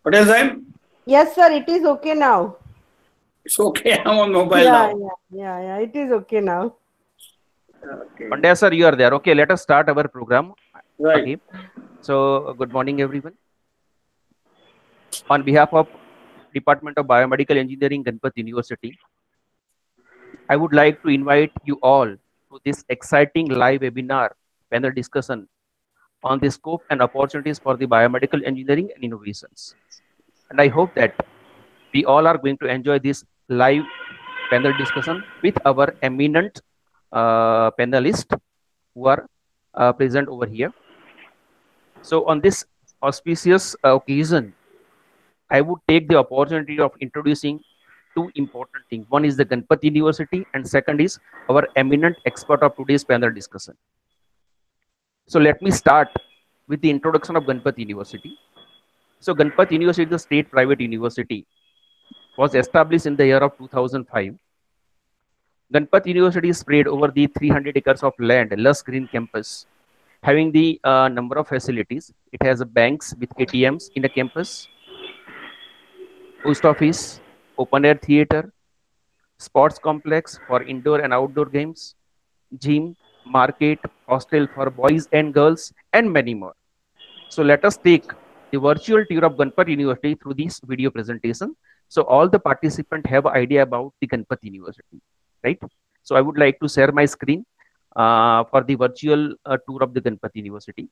What is time? Yes, sir. It is okay now. It's okay. I'm on mobile Yeah, now. yeah, yeah, yeah. It is okay now. Okay. Pandya sir, you are there. Okay, let us start our program. Right. Okay. So, good morning, everyone. On behalf of Department of Biomedical Engineering, Ganpat University, I would like to invite you all to this exciting live webinar panel discussion on the scope and opportunities for the biomedical engineering and innovations. And I hope that we all are going to enjoy this live panel discussion with our eminent panelists who are present over here. So on this auspicious occasion, I would take the opportunity of introducing two important things. One is the Ganpati University, and second is our eminent expert of today's panel discussion. So let me start with the introduction of Ganpati University. So Ganpati University is a state private university, was established in the year of 2005. Ganpati University is spread over the 300 acres of land, lush green campus, having the number of facilities. It has banks with ATMs in the campus, post office, open air theater, sports complex for indoor and outdoor games, gym, market, hostel for boys and girls, and many more. So let us take the virtual tour of Ganpat University through this video presentation. So all the participants have idea about the Ganpat University, right? So I would like to share my screen for the virtual tour of the Ganpat University.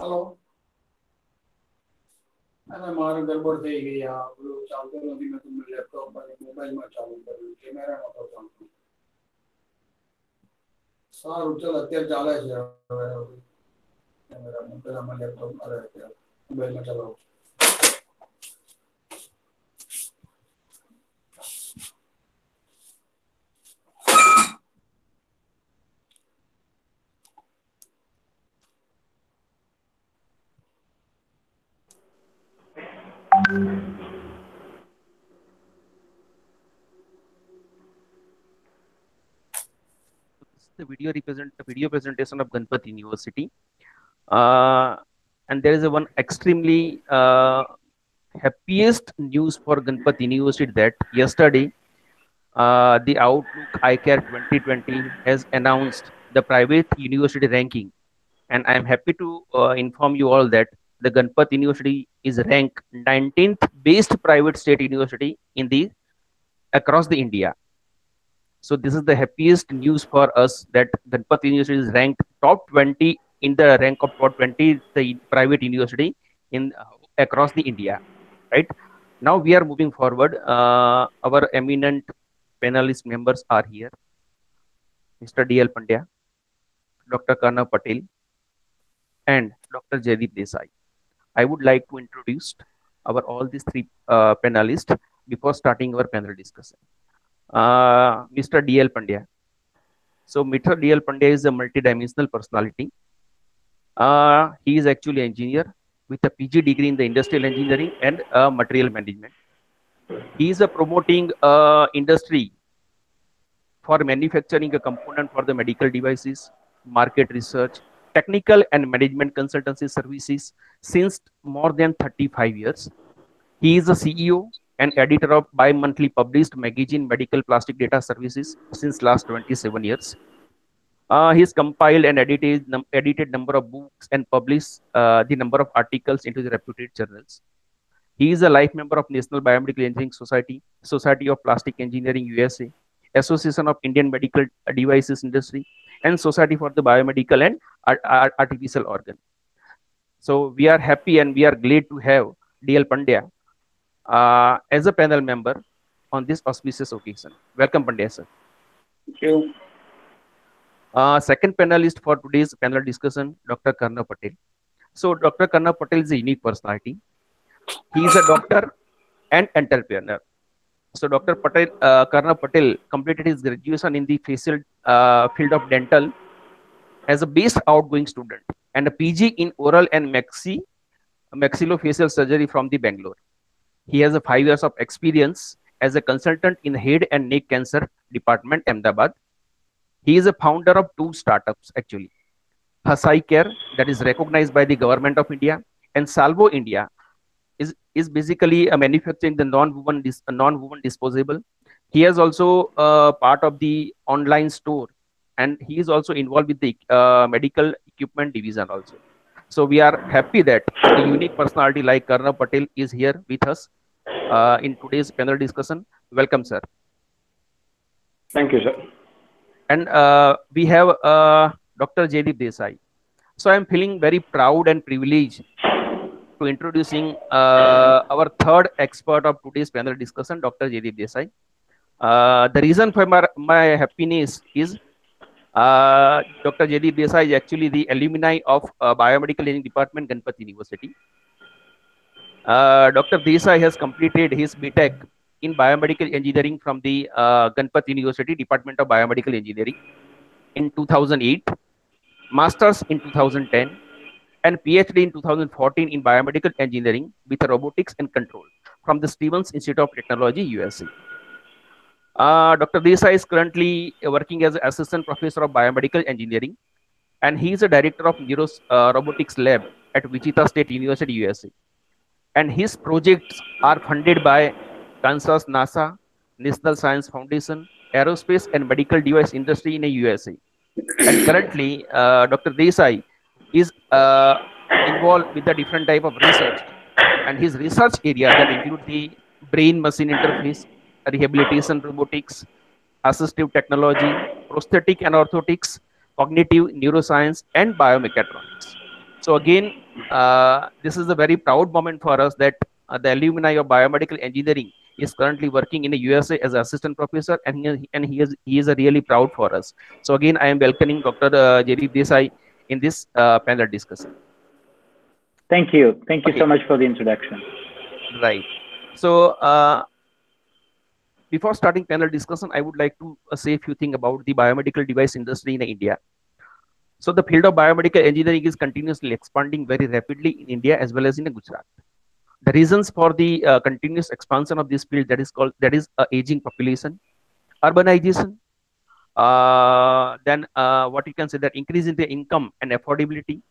Hello. અને મારે ગરબડ થઈ ગઈ આ પેલું ચાલતો નથી મેં તમને લેપટોપ અને મોબાઈલમાં ચાલુ કર્યું કેમેરામાં તો ચાલતું સારું ચાલ અત્યારે ચાલે છે હવે કેમેરામાં પેલામાં લેપટોપમાં રહે અત્યારે મોબાઈલમાં ચલાવું The video presentation of Ganpat University, and there is a one extremely happiest news for Ganpat University that yesterday the Outlook iCare 2020 has announced the private university ranking, and I am happy to inform you all that the Ganpat University is ranked 19th best private state university in the across the India. So this is the happiest news for us that Ganpat University is ranked top 20 in the rank of top 20 the private university in across the India, right? Now we are moving forward. Our eminent panelist members are here. Mr. D.L. Pandya, Dr. Karna Patel, and Dr. Jaideep Desai. I would like to introduce our all these three panelists before starting our panel discussion. Mr. D.L. Pandya. So Mr. D.L. Pandya is a multidimensional personality. He is actually an engineer with a PG degree in the industrial engineering and material management. He is promoting industry for manufacturing a component for the medical devices, market research, technical and management consultancy services since more than 35 years. He is the CEO and editor of bi-monthly published magazine Medical Plastic Data Services since last 27 years. He has compiled and edited number of books and published the number of articles into the reputed journals. He is a life member of National Biomedical Engineering Society, Society of Plastic Engineering USA, Association of Indian Medical Devices Industry, and Society for the Biomedical and Artificial Organ. So we are happy and we are glad to have D.L. Pandya as a panel member on this auspicious occasion. Welcome, Pandya sir. Thank you. Second panelist for today's panel discussion, Dr. Karna Patel. So Dr. Karna Patel is a unique personality. He is a doctor and entrepreneur. So Dr. Karna Patel completed his graduation in the facial field of dental as a best outgoing student and a PG in oral and maxillofacial surgery from the Bangalore. He has 5 years of experience as a consultant in head and neck cancer department, Ahmedabad. He is a founder of 2 startups actually. Hasai Care, that is recognized by the government of India, and Salvo India is basically manufacturing the non-woven disposable. He is also part of the online store, and he is also involved with the medical equipment division also. So we are happy that a unique personality like Karna Patel is here with us in today's panel discussion. Welcome, sir. Thank you, sir. And we have Dr. Jaideep Desai. So I am feeling very proud and privileged to introducing our third expert of today's panel discussion, Dr. Jaideep Desai. The reason for my happiness is Dr. Jaideep Desai is actually the alumni of Biomedical Engineering Department, Ganpat University. Dr. Desai has completed his BTech in Biomedical Engineering from the Ganpat University, Department of Biomedical Engineering in 2008, Masters in 2010, and PhD in 2014 in Biomedical Engineering with Robotics and Control from the Stevens Institute of Technology, USA. Dr. Desai is currently working as Assistant Professor of Biomedical Engineering, and he is a Director of Robotics Lab at Wichita State University, USA. And his projects are funded by Kansas NASA, National Science Foundation, aerospace and medical device industry in the USA. And currently, Dr. Desai is involved with the different type of research, and his research area that include the brain-machine interface, rehabilitation robotics, assistive technology, prosthetic and orthotics, cognitive neuroscience, and biomechatronics. So again, this is a very proud moment for us that the alumni of biomedical engineering is currently working in the USA as assistant professor, and he is a really proud for us. So again, I am welcoming Dr. Jaideep Desai in this panel discussion. Thank you. Thank you Okay. so much for the introduction. Right. So before starting panel discussion, I would like to say a few things about the biomedical device industry in India. So the field of biomedical engineering is continuously expanding very rapidly in India as well as in Gujarat. The reasons for the continuous expansion of this field that is aging population, urbanization, then what you can say that increase in the income and affordability,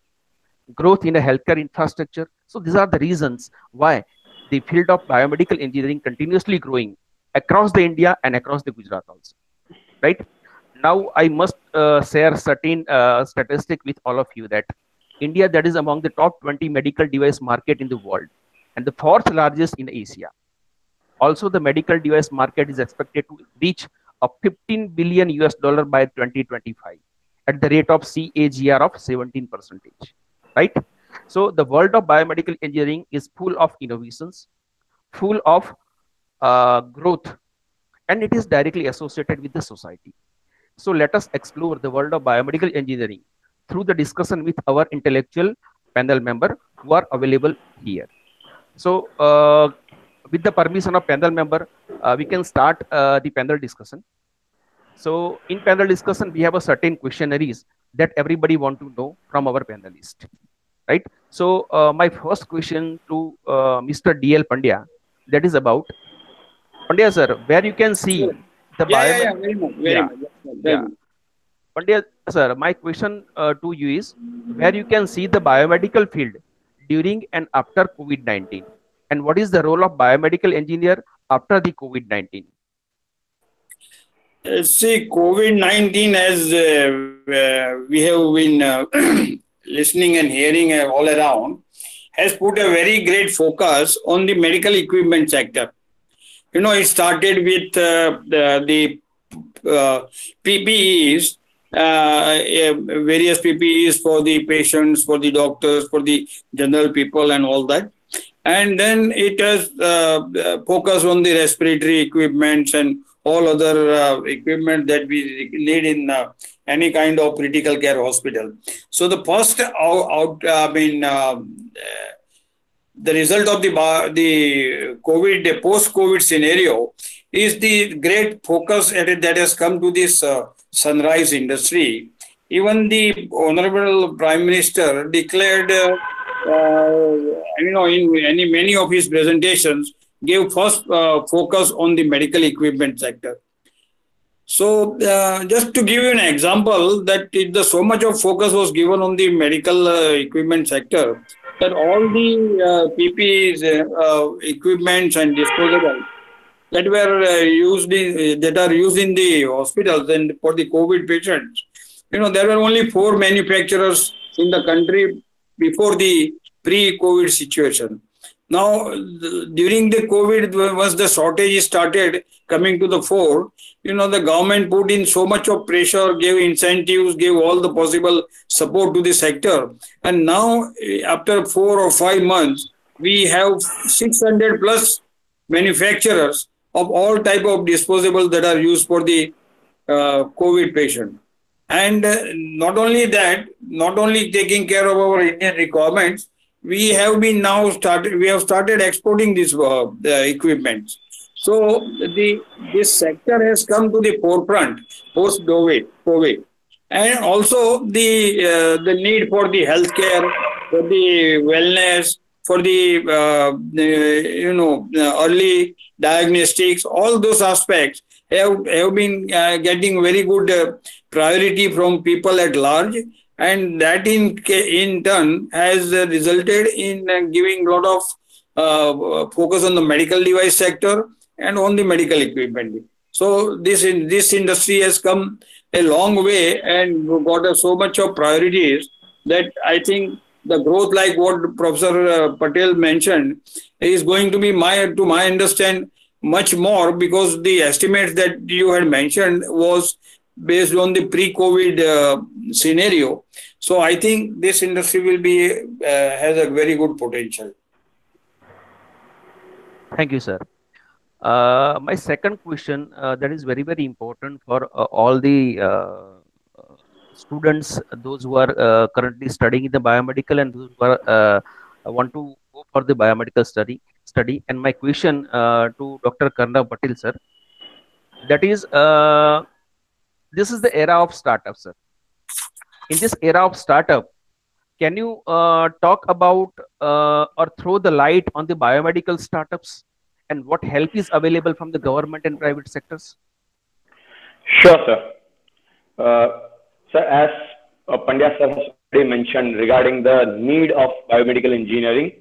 growth in the healthcare infrastructure. So these are the reasons why the field of biomedical engineering continuously growing across the India and across the Gujarat also, right? Now I must share certain statistic with all of you that India that is among the top 20 medical device market in the world and the fourth largest in Asia. Also, the medical device market is expected to reach a 15 billion US dollar by 2025 at the rate of CAGR of 17%, right? So the world of biomedical engineering is full of innovations, full of growth, and it is directly associated with the society. So let us explore the world of biomedical engineering through the discussion with our intellectual panel member who are available here. So with the permission of panel member, we can start the panel discussion. So in panel discussion, we have a certain questionnaires that everybody want to know from our panelist, right? So my first question to Mr. DL Pandya, that is about Pandya sir, where you can see the very much. Pandya sir, my question to you is where you can see the biomedical field during and after COVID-19, and what is the role of biomedical engineer after the COVID-19? See, COVID-19, as we have been listening and hearing all around, has put a very great focus on the medical equipment sector. You know, it started with the PPEs, various PPEs for the patients, for the doctors, for the general people and all that. And then it has focused on the respiratory equipments and all other equipment that we need in any kind of critical care hospital. So the first the result of the COVID, post-COVID scenario is the great focus that has come to this sunrise industry. Even the Honorable Prime Minister declared, in many of his presentations, gave first focus on the medical equipment sector. So just to give you an example, that so much of focus was given on the medical equipment sector that all the PPEs, equipments and disposables that were used in the hospitals and for the COVID patients, there were only 4 manufacturers in the country before the pre-COVID situation. Now, during the COVID, once the shortage started coming to the fore, the government put in so much of pressure, gave incentives, gave all the possible support to the sector. And now, after 4 or 5 months, we have 600 plus manufacturers of all type of disposables that are used for the COVID patient. And not only that, not only taking care of our Indian requirements, we have been now started. We have started exporting this the equipment. So this sector has come to the forefront post COVID, and also the need for the healthcare, for the wellness, for the early diagnostics. All those aspects have been getting very good priority from people at large, and that in turn has resulted in giving a lot of focus on the medical device sector and on the medical equipment. So this industry has come a long way and got so much of priorities that I think the growth, like what Professor Patel mentioned, is going to be to my understand much more, because the estimates that you had mentioned was based on the pre-COVID scenario. So I think this industry will be has a very good potential. Thank you, sir. My second question that is very, very important for all the students, those who are currently studying in the biomedical and those who are want to go for the biomedical study. And my question to Dr. Karna Patil, sir, that is, this is the era of startups, sir. In this era of startup, can you talk about or throw the light on the biomedical startups and what help is available from the government and private sectors? Sure, sir. Sir, as Pandya sir has already mentioned regarding the need of biomedical engineering,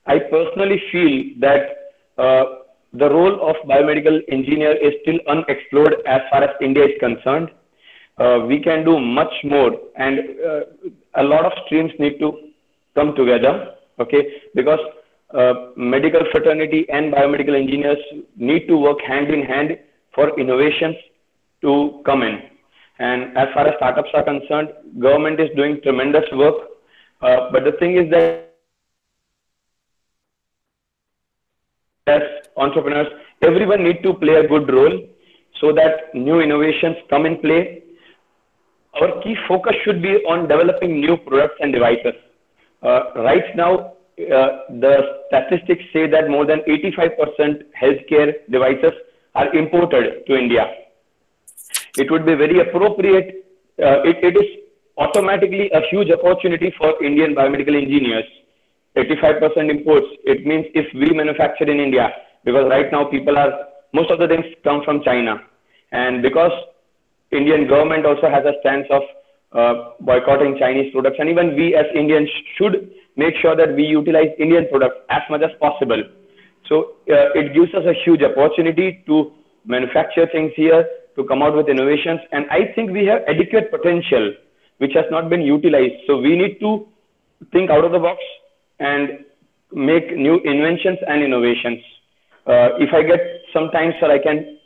I personally feel that the role of biomedical engineer is still unexplored as far as India is concerned. We can do much more, and a lot of streams need to come together, okay, because medical fraternity and biomedical engineers need to work hand in hand for innovations to come in. And as far as startups are concerned, government is doing tremendous work, but the thing is that as entrepreneurs, everyone needs to play a good role so that new innovations come in play. Our key focus should be on developing new products and devices. Right now, the statistics say that more than 85% healthcare devices are imported to India. It would be very appropriate. It is automatically a huge opportunity for Indian biomedical engineers. 85% imports. It means if we manufacture in India, because right now most of the things come from China, and because Indian government also has a stance of boycotting Chinese products, and even we as Indians should make sure that we utilize Indian products as much as possible. So it gives us a huge opportunity to manufacture things here, to come out with innovations, and I think we have adequate potential which has not been utilized. So we need to think out of the box and make new inventions and innovations. If I get some time, sir, I can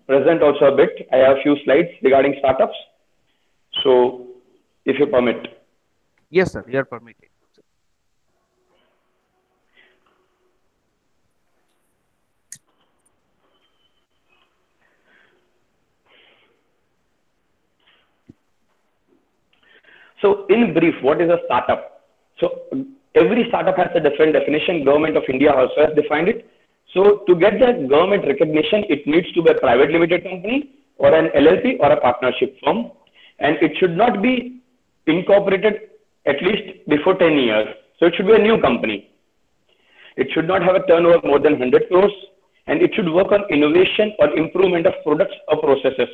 present also a bit. I have a few slides regarding startups. So if you permit. Yes, sir, you are permitted. So in brief, what is a startup? So every startup has a different definition. Government of India also has defined it. So to get that government recognition, it needs to be a private limited company or an LLP or a partnership firm. And it should not be incorporated at least before 10 years. So it should be a new company. It should not have a turnover more than 100 crores. And it should work on innovation or improvement of products or processes.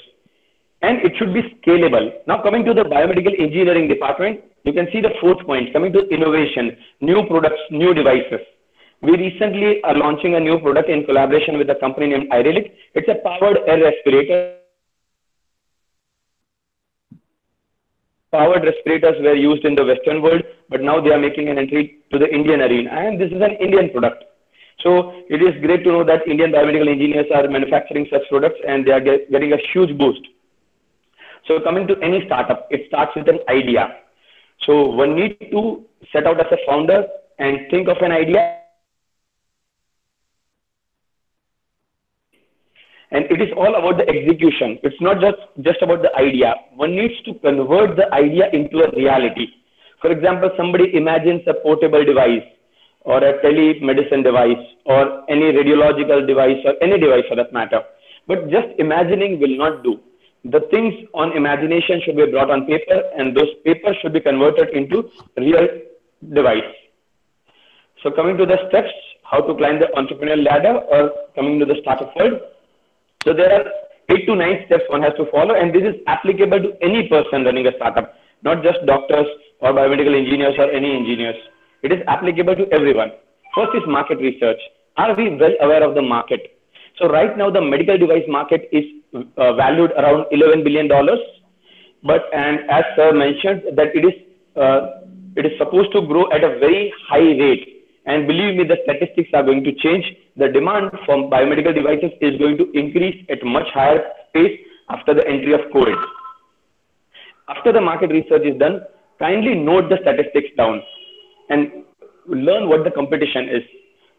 And it should be scalable. Now coming to the biomedical engineering department, you can see the fourth point, coming to innovation, new products, new devices. We recently are launching a new product in collaboration with a company named Irelic. It's a powered air respirator. Powered respirators were used in the Western world, but now they are making an entry to the Indian arena. And this is an Indian product. So it is great to know that Indian biomedical engineers are manufacturing such products and they are getting a huge boost. So coming to any startup, it starts with an idea. So one needs to set out as a founder and think of an idea. And it is all about the execution. It's not just about the idea. One needs to convert the idea into a reality. For example, somebody imagines a portable device or a telemedicine device or any radiological device or any device for that matter. But just imagining will not do. The things on imagination should be brought on paper, and those papers should be converted into real device. So coming to the steps, how to climb the entrepreneurial ladder or coming to the startup world. So there are 8 to 9 steps one has to follow, and this is applicable to any person running a startup, not just doctors or biomedical engineers or any engineers. It is applicable to everyone. First is market research. Are we well aware of the market? So right now the medical device market is valued around $11 billion, and as sir mentioned that it is supposed to grow at a very high rate. And believe me, the statistics are going to change. The demand for biomedical devices is going to increase at much higher pace after the entry of COVID. After the market research is done, kindly note the statistics down and learn what the competition is.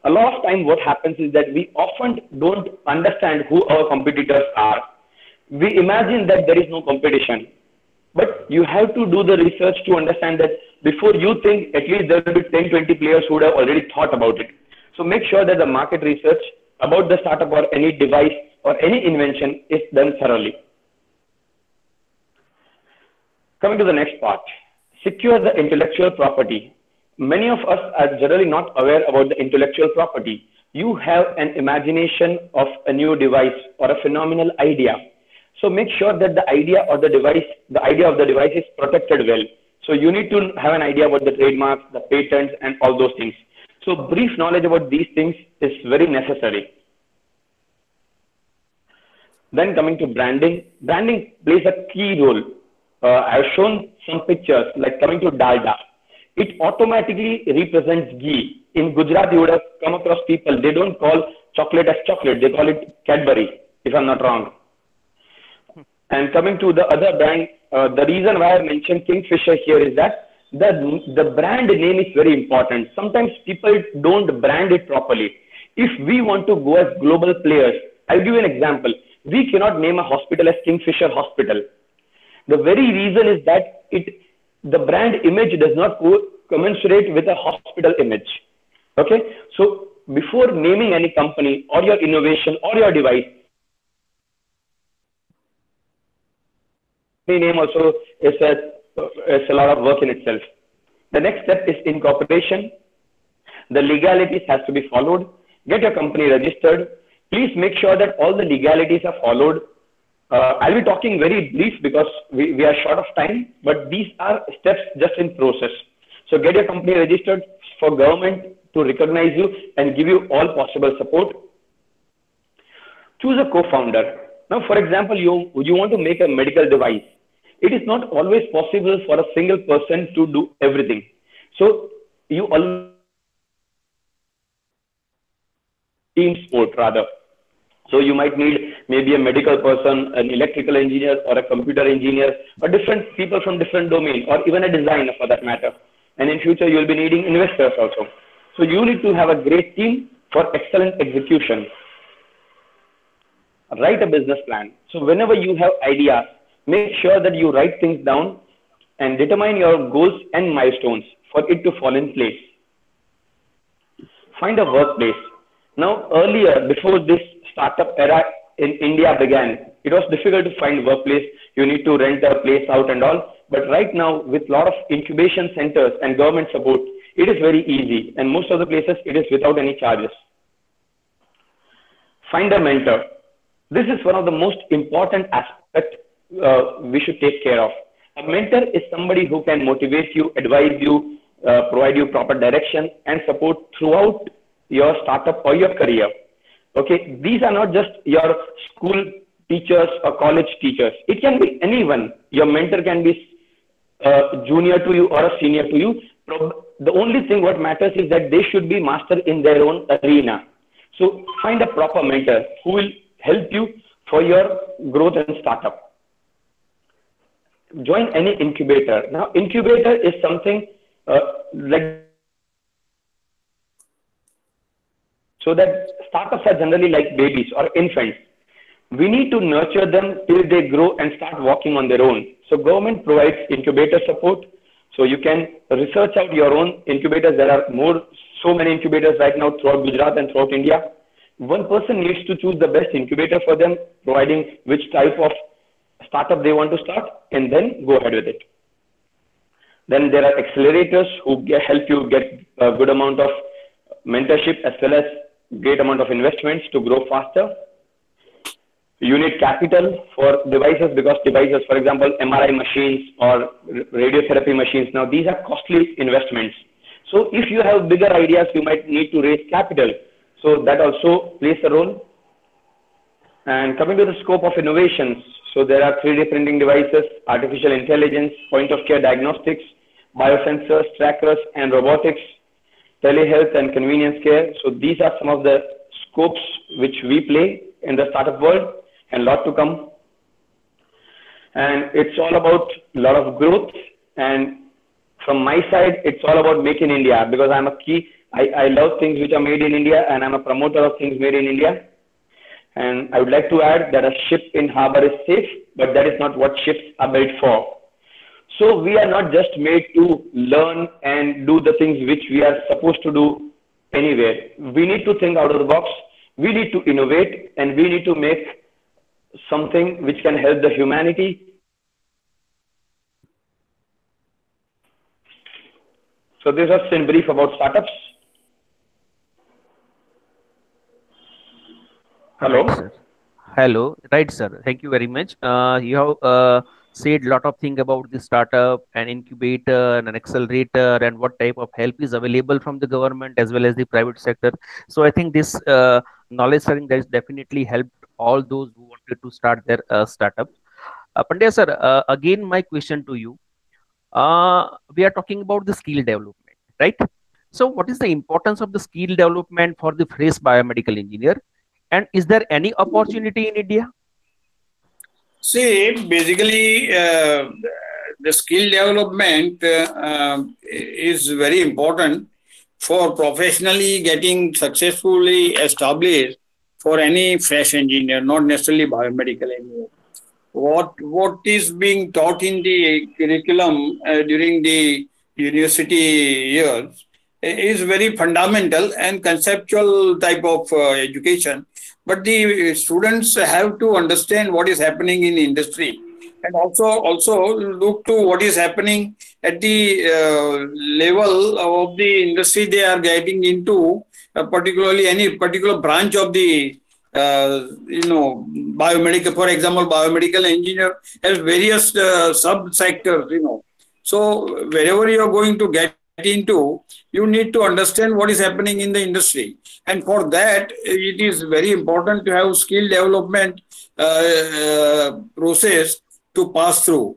A lot of time what happens is that we often don't understand who our competitors are. We imagine that there is no competition. But you have to do the research to understand that before you think, at least there will be 10, 20 players who would have already thought about it. So make sure that the market research about the startup or any device or any invention is done thoroughly. Coming to the next part, secure the intellectual property. Many of us are generally not aware about the intellectual property. You have an imagination of a new device or a phenomenal idea. So make sure that the idea of the device is protected well. So you need to have an idea about the trademarks, the patents, and all those things. So brief knowledge about these things is very necessary. Then coming to branding. Branding plays a key role. I have shown some pictures like coming to Dalda. It automatically represents ghee. In Gujarat, you would have come across people, they don't call chocolate as chocolate, they call it Cadbury, if I'm not wrong. And coming to the other brand, the reason why I mentioned Kingfisher here is that the brand name is very important. Sometimes people don't brand it properly. If we want to go as global players, I'll give you an example. We cannot name a hospital as Kingfisher Hospital. The very reason is that the brand image does not commensurate with a hospital image. Okay, so before naming any company or your innovation or your device, the name also is a lot of work in itself. The next step is incorporation. The legalities has to be followed. Get your company registered. Please make sure that all the legalities are followed. I'll be talking very brief because we are short of time, but these are steps just in process. So get your company registered for government to recognize you and give you all possible support. Choose a co-founder. Now, for example, you want to make a medical device. It is not always possible for a single person to do everything. So you all team sport rather. So you might need maybe a medical person, an electrical engineer or a computer engineer, or different people from different domain, or even a designer for that matter. And in future, you'll be needing investors also. So you need to have a great team for excellent execution. Write a business plan. So whenever you have ideas, make sure that you write things down and determine your goals and milestones for it to fall in place. Find a workplace. Now, earlier, before this startup era in India began, it was difficult to find workplace. You need to rent a place out and all. But right now, with a lot of incubation centers and government support, it is very easy. And most of the places, it is without any charges. Find a mentor. This is one of the most important aspects we should take care of. A mentor is somebody who can motivate you, advise you, provide you proper direction and support throughout your startup or your career. Okay, these are not just your school teachers or college teachers. It can be anyone. Your mentor can be junior to you or a senior to you. The only thing what matters is that they should be master in their own arena. So find a proper mentor who will help you for your growth and startup. Join any incubator. Now, incubator is something like so that startups are generally like babies or infants. We need to nurture them till they grow and start walking on their own. So government provides incubator support. So you can research out your own incubators. There are so many incubators right now throughout Gujarat and throughout India. One person needs to choose the best incubator for them, providing which type of startup they want to start, and then go ahead with it. Then there are accelerators who help you get a good amount of mentorship as well as great amount of investments to grow faster. You need capital for devices, because devices, for example, MRI machines or radiotherapy machines, now these are costly investments. So if you have bigger ideas, you might need to raise capital. So that also plays a role. And coming to the scope of innovations, so there are 3D printing devices, artificial intelligence, point of care diagnostics, biosensors, trackers, and robotics, telehealth and convenience care. So these are some of the scopes which we play in the startup world, and lot to come. And it's all about a lot of growth. And from my side, it's all about Make in India, because I love things which are made in India, and I'm a promoter of things made in India. And I would like to add that a ship in harbor is safe, but that is not what ships are built for. So we are not just made to learn and do the things which we are supposed to do anywhere. We need to think out of the box. We need to innovate, and we need to make something which can help the humanity. So this was in brief about startups. Hello. Right, sir. Hello. Right, sir. Thank you very much. You have said a lot of things about the startup and incubator and an accelerator and what type of help is available from the government as well as the private sector. So I think this knowledge sharing has definitely helped all those who wanted to start their startup. Pandya sir, again my question to you. We are talking about the skill development, right? So what is the importance of the skill development for the fresh biomedical engineer? And is there any opportunity in India? See, basically, the skill development is very important for professionally getting successfully established for any fresh engineer, not necessarily biomedical engineer. What is being taught in the curriculum during the university years is very fundamental and conceptual type of education. But the students have to understand what is happening in industry, and also look to what is happening at the level of the industry they are getting into, particularly any particular branch of the biomedical. For example, biomedical engineer has various sub-sectors, So wherever you are going to get into, you need to understand what is happening in the industry. And for that, it is very important to have skill development process to pass through.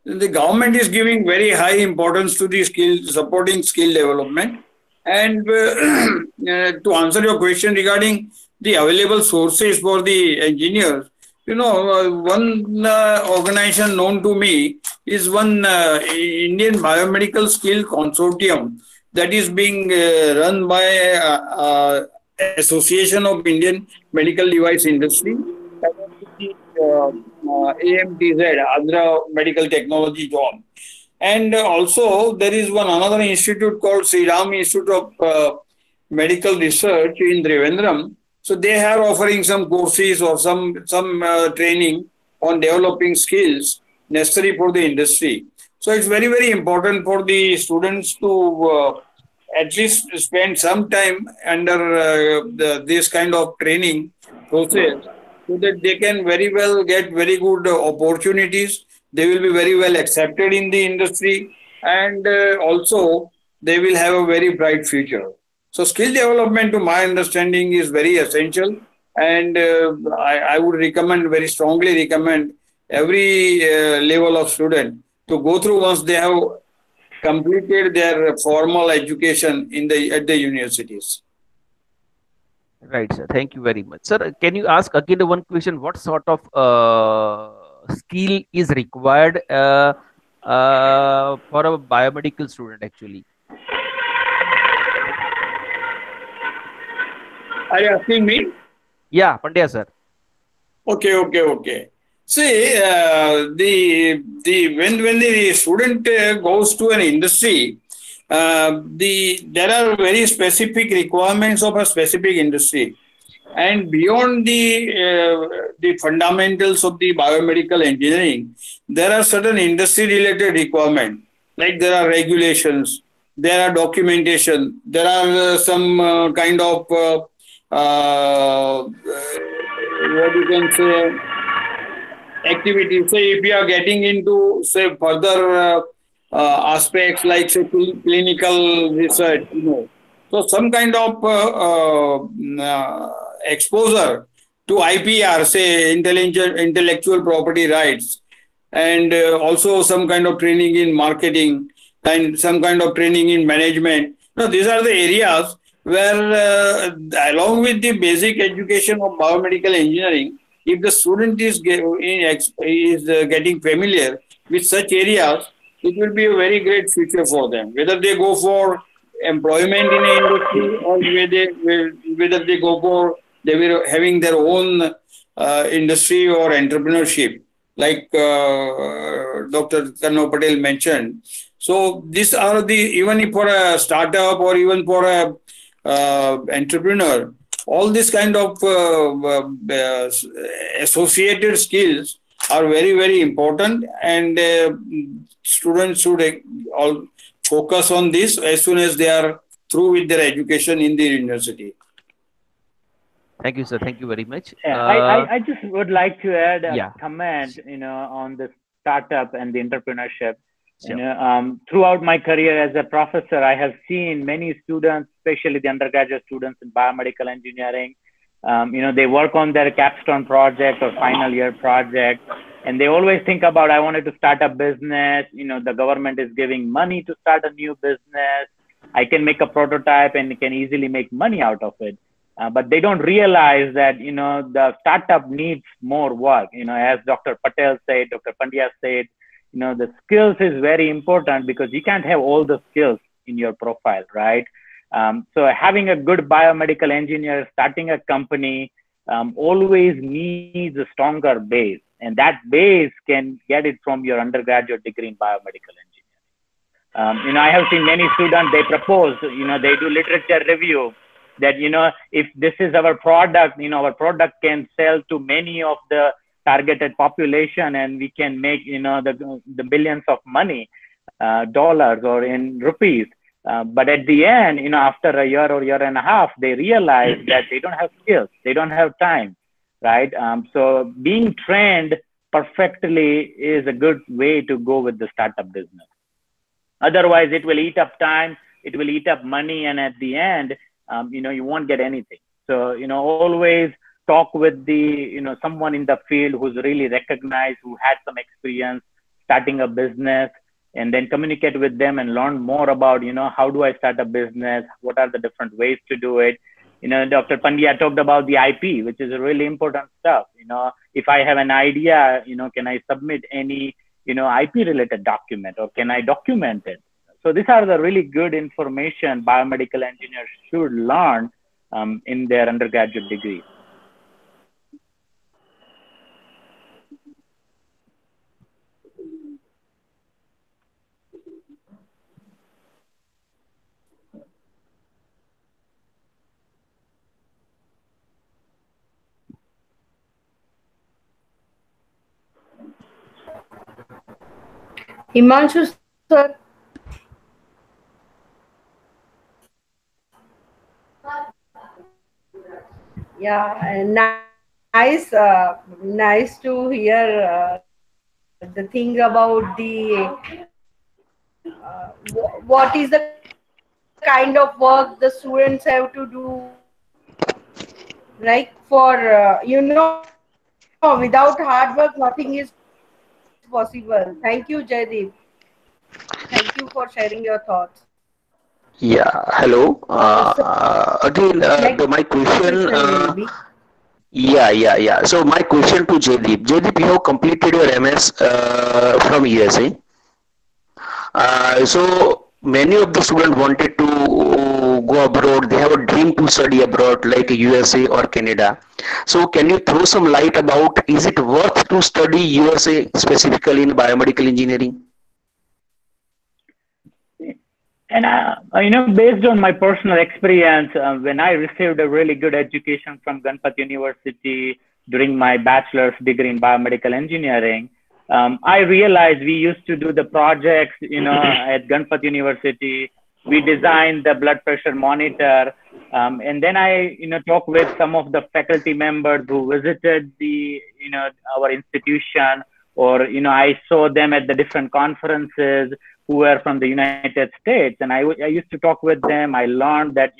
The government is giving very high importance to the supporting skill development. And to answer your question regarding the available sources for the engineers, one organization known to me is one Indian Biomedical Skill Consortium that is being run by Association of Indian Medical Device Industry, AMTZ, Andhra Medical Technology Zone. And also there is another institute called Sri Ram Institute of Medical Research in Trivandrum. So they are offering some courses or some training on developing skills necessary for the industry. So it's very, very important for the students to at least spend some time under this kind of training process, so that they can very well get very good opportunities. They will be very well accepted in the industry, and also they will have a very bright future. So skill development, to my understanding, is very essential, and I would very strongly recommend every level of student to go through once they have completed their formal education at the universities. Right, sir. Thank you very much. Sir, can you ask again one question? What sort of skill is required for a biomedical student actually? Are you asking me? Yeah, Pandya sir. Okay. See, when the student goes to an industry, there are very specific requirements of a specific industry, and beyond the fundamentals of the biomedical engineering, there are certain industry related requirements. Like there are regulations, there are documentation, there are some kind of what you can say activities. Say if you are getting into say further aspects like say clinical research, so some kind of exposure to IPR, say intellectual property rights, and also some kind of training in marketing and some kind of training in management. Now, these are the areas where, along with the basic education of biomedical engineering, if the student is getting familiar with such areas, it will be a very great future for them. Whether they go for employment in an industry or whether they go for they were having their own industry or entrepreneurship, like Dr. Karnav Patel mentioned. So these are the, even for a startup or even for a entrepreneur, all these kind of associated skills are very, very important, and students should all focus on this as soon as they are through with their education in the university. Thank you, sir. Thank you very much. I just would like to add a Yeah. comment, on the startup and the entrepreneurship. Sure. Throughout my career as a professor, I have seen many students, especially the undergraduate students in biomedical engineering. They work on their capstone project or final year project, and they always think about, I wanted to start a business. The government is giving money to start a new business. I can make a prototype and can easily make money out of it. But they don't realize that, the startup needs more work. As Dr. Patel said, Dr. Pandya said, the skills is very important, because you can't have all the skills in your profile, right? So having a good biomedical engineer starting a company always needs a stronger base, and that base can get it from your undergraduate degree in biomedical engineering. I have seen many students, they propose, they do literature review that, if this is our product, our product can sell to many of the targeted population, and we can make, the billions of money, dollars or in rupees. But at the end, after a year or year and a half, they realize that they don't have skills, they don't have time, right? So being trained perfectly is a good way to go with the startup business. Otherwise, it will eat up time, it will eat up money, and at the end, you won't get anything. So, always talk with the, someone in the field who's really recognized, who had some experience starting a business, and then communicate with them and learn more about, how do I start a business? What are the different ways to do it? Dr. Pandya talked about the IP, which is a really important stuff. If I have an idea, can I submit any, IP related document, or can I document it? So these are the really good information biomedical engineers should learn in their undergraduate degree. Himanshu sir. Yeah, nice, nice to hear the thing about the what is the kind of work the students have to do, like for without hard work nothing is possible. Thank you, Jaideep. Thank you for sharing your thoughts. Yeah, hello. Again, my question. Yeah. So my question to Jaideep. Jaideep, you have completed your MS from USA. So many of the students wanted to go abroad, they have a dream to study abroad like USA or Canada. So can you throw some light about, is it worth to study USA specifically in biomedical engineering? And based on my personal experience, when I received a really good education from Ganpat University during my bachelor's degree in biomedical engineering, I realized we used to do the projects, at Ganpat University. We designed the blood pressure monitor, and then I, talked with some of the faculty members who visited our institution, or I saw them at the different conferences who were from the United States, and I used to talk with them. I learned that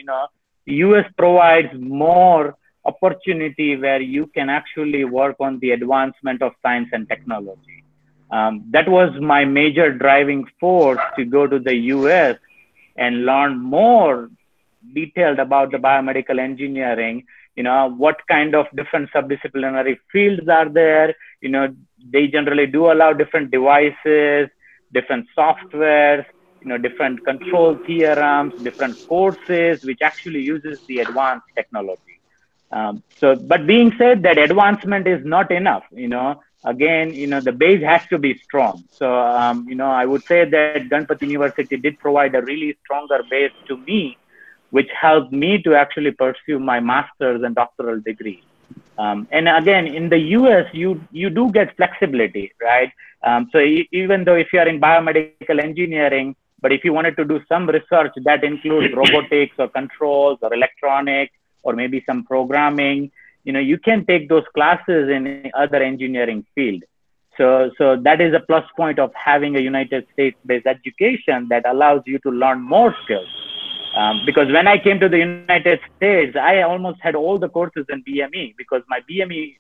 US provides more opportunity where you can actually work on the advancement of science and technology. That was my major driving force to go to the US and learn more detailed about the biomedical engineering, what kind of different subdisciplinary fields are there. They generally do allow different devices, different softwares, different control theorems, different courses, which actually uses the advanced technology. But being said that advancement is not enough, again, the base has to be strong. So, I would say that Ganpat University did provide a really stronger base to me, which helped me to actually pursue my master's and doctoral degree. And again, in the US, you do get flexibility, right? So even though if you are in biomedical engineering, but if you wanted to do some research that includes robotics or controls or electronics or maybe some programming, you can take those classes in other engineering field. So that is a plus point of having a United States-based education that allows you to learn more skills. Because when I came to the United States, I almost had all the courses in BME, because my BME,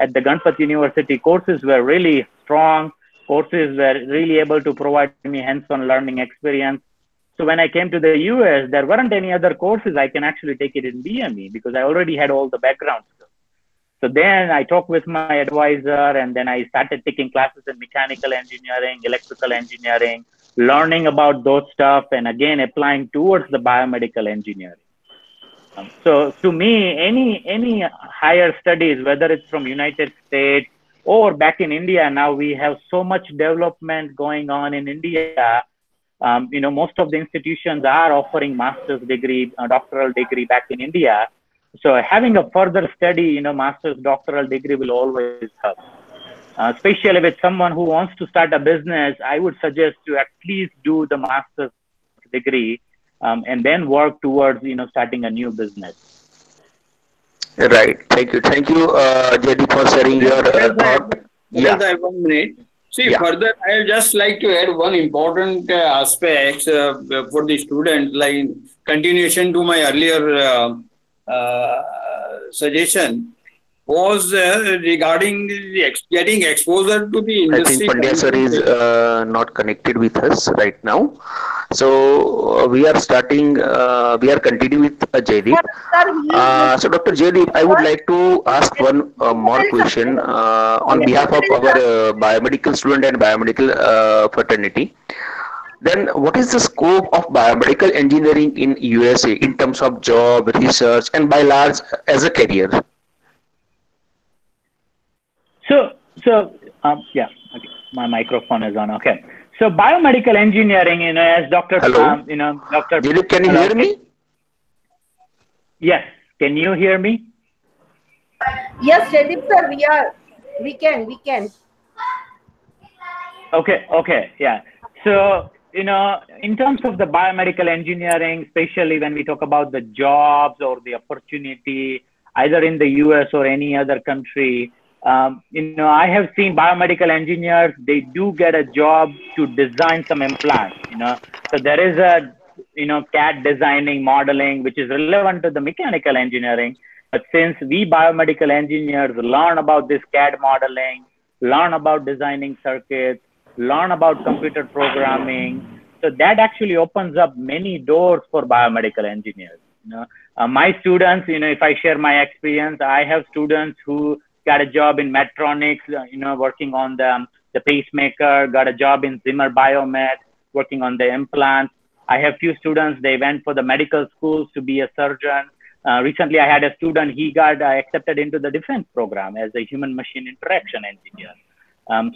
at the Ganpat University, courses were really strong. Courses were really able to provide me hands-on learning experience. So when I came to the US, there weren't any other courses I can actually take it in BME, because I already had all the background skills. So then I talked with my advisor, and then I started taking classes in mechanical engineering, electrical engineering, learning about those stuff, and again applying towards the biomedical engineering. So to me, any higher studies, whether it's from United States or back in India, now we have so much development going on in India. Most of the institutions are offering master's degree, doctoral degree back in India. So having a further study, master's doctoral degree will always help. Especially with someone who wants to start a business, I would suggest to at least do the master's degree and then work towards, starting a new business. Right. Thank you, JD, for sharing your thought. Yeah. 1 minute. See, further, I would just like to add one important aspect for the student, like continuation to my earlier suggestion, was regarding the getting exposure to the industry. I think Pandya sir is not connected with us right now. So we are continuing with Jaydeep. So Dr. Jaydeep, I would like to ask one more question on behalf of our biomedical student and biomedical fraternity. Then what is the scope of biomedical engineering in USA in terms of job, research, and by large as a career? Okay, my microphone is on. Okay. So biomedical engineering, as Dr. Hello. Dr. Jaydeep, can you hear me? Yes. Can you hear me? Yes, Jaydeep sir, we can. Okay. Yeah. So, in terms of the biomedical engineering, especially when we talk about the jobs or the opportunity, either in the US or any other country, I have seen biomedical engineers, they do get a job to design some implants, So there is a, CAD designing, modeling, which is relevant to the mechanical engineering. But since we biomedical engineers learn about this CAD modeling, learn about designing circuits, learn about computer programming, so that actually opens up many doors for biomedical engineers. My students, if I share my experience, I have students who got a job in Medtronic, working on the pacemaker, got a job in Zimmer Biomet, working on the implants. I have few students, they went for the medical schools to be a surgeon. Recently, I had a student, he got accepted into the defense program as a human machine interaction engineer.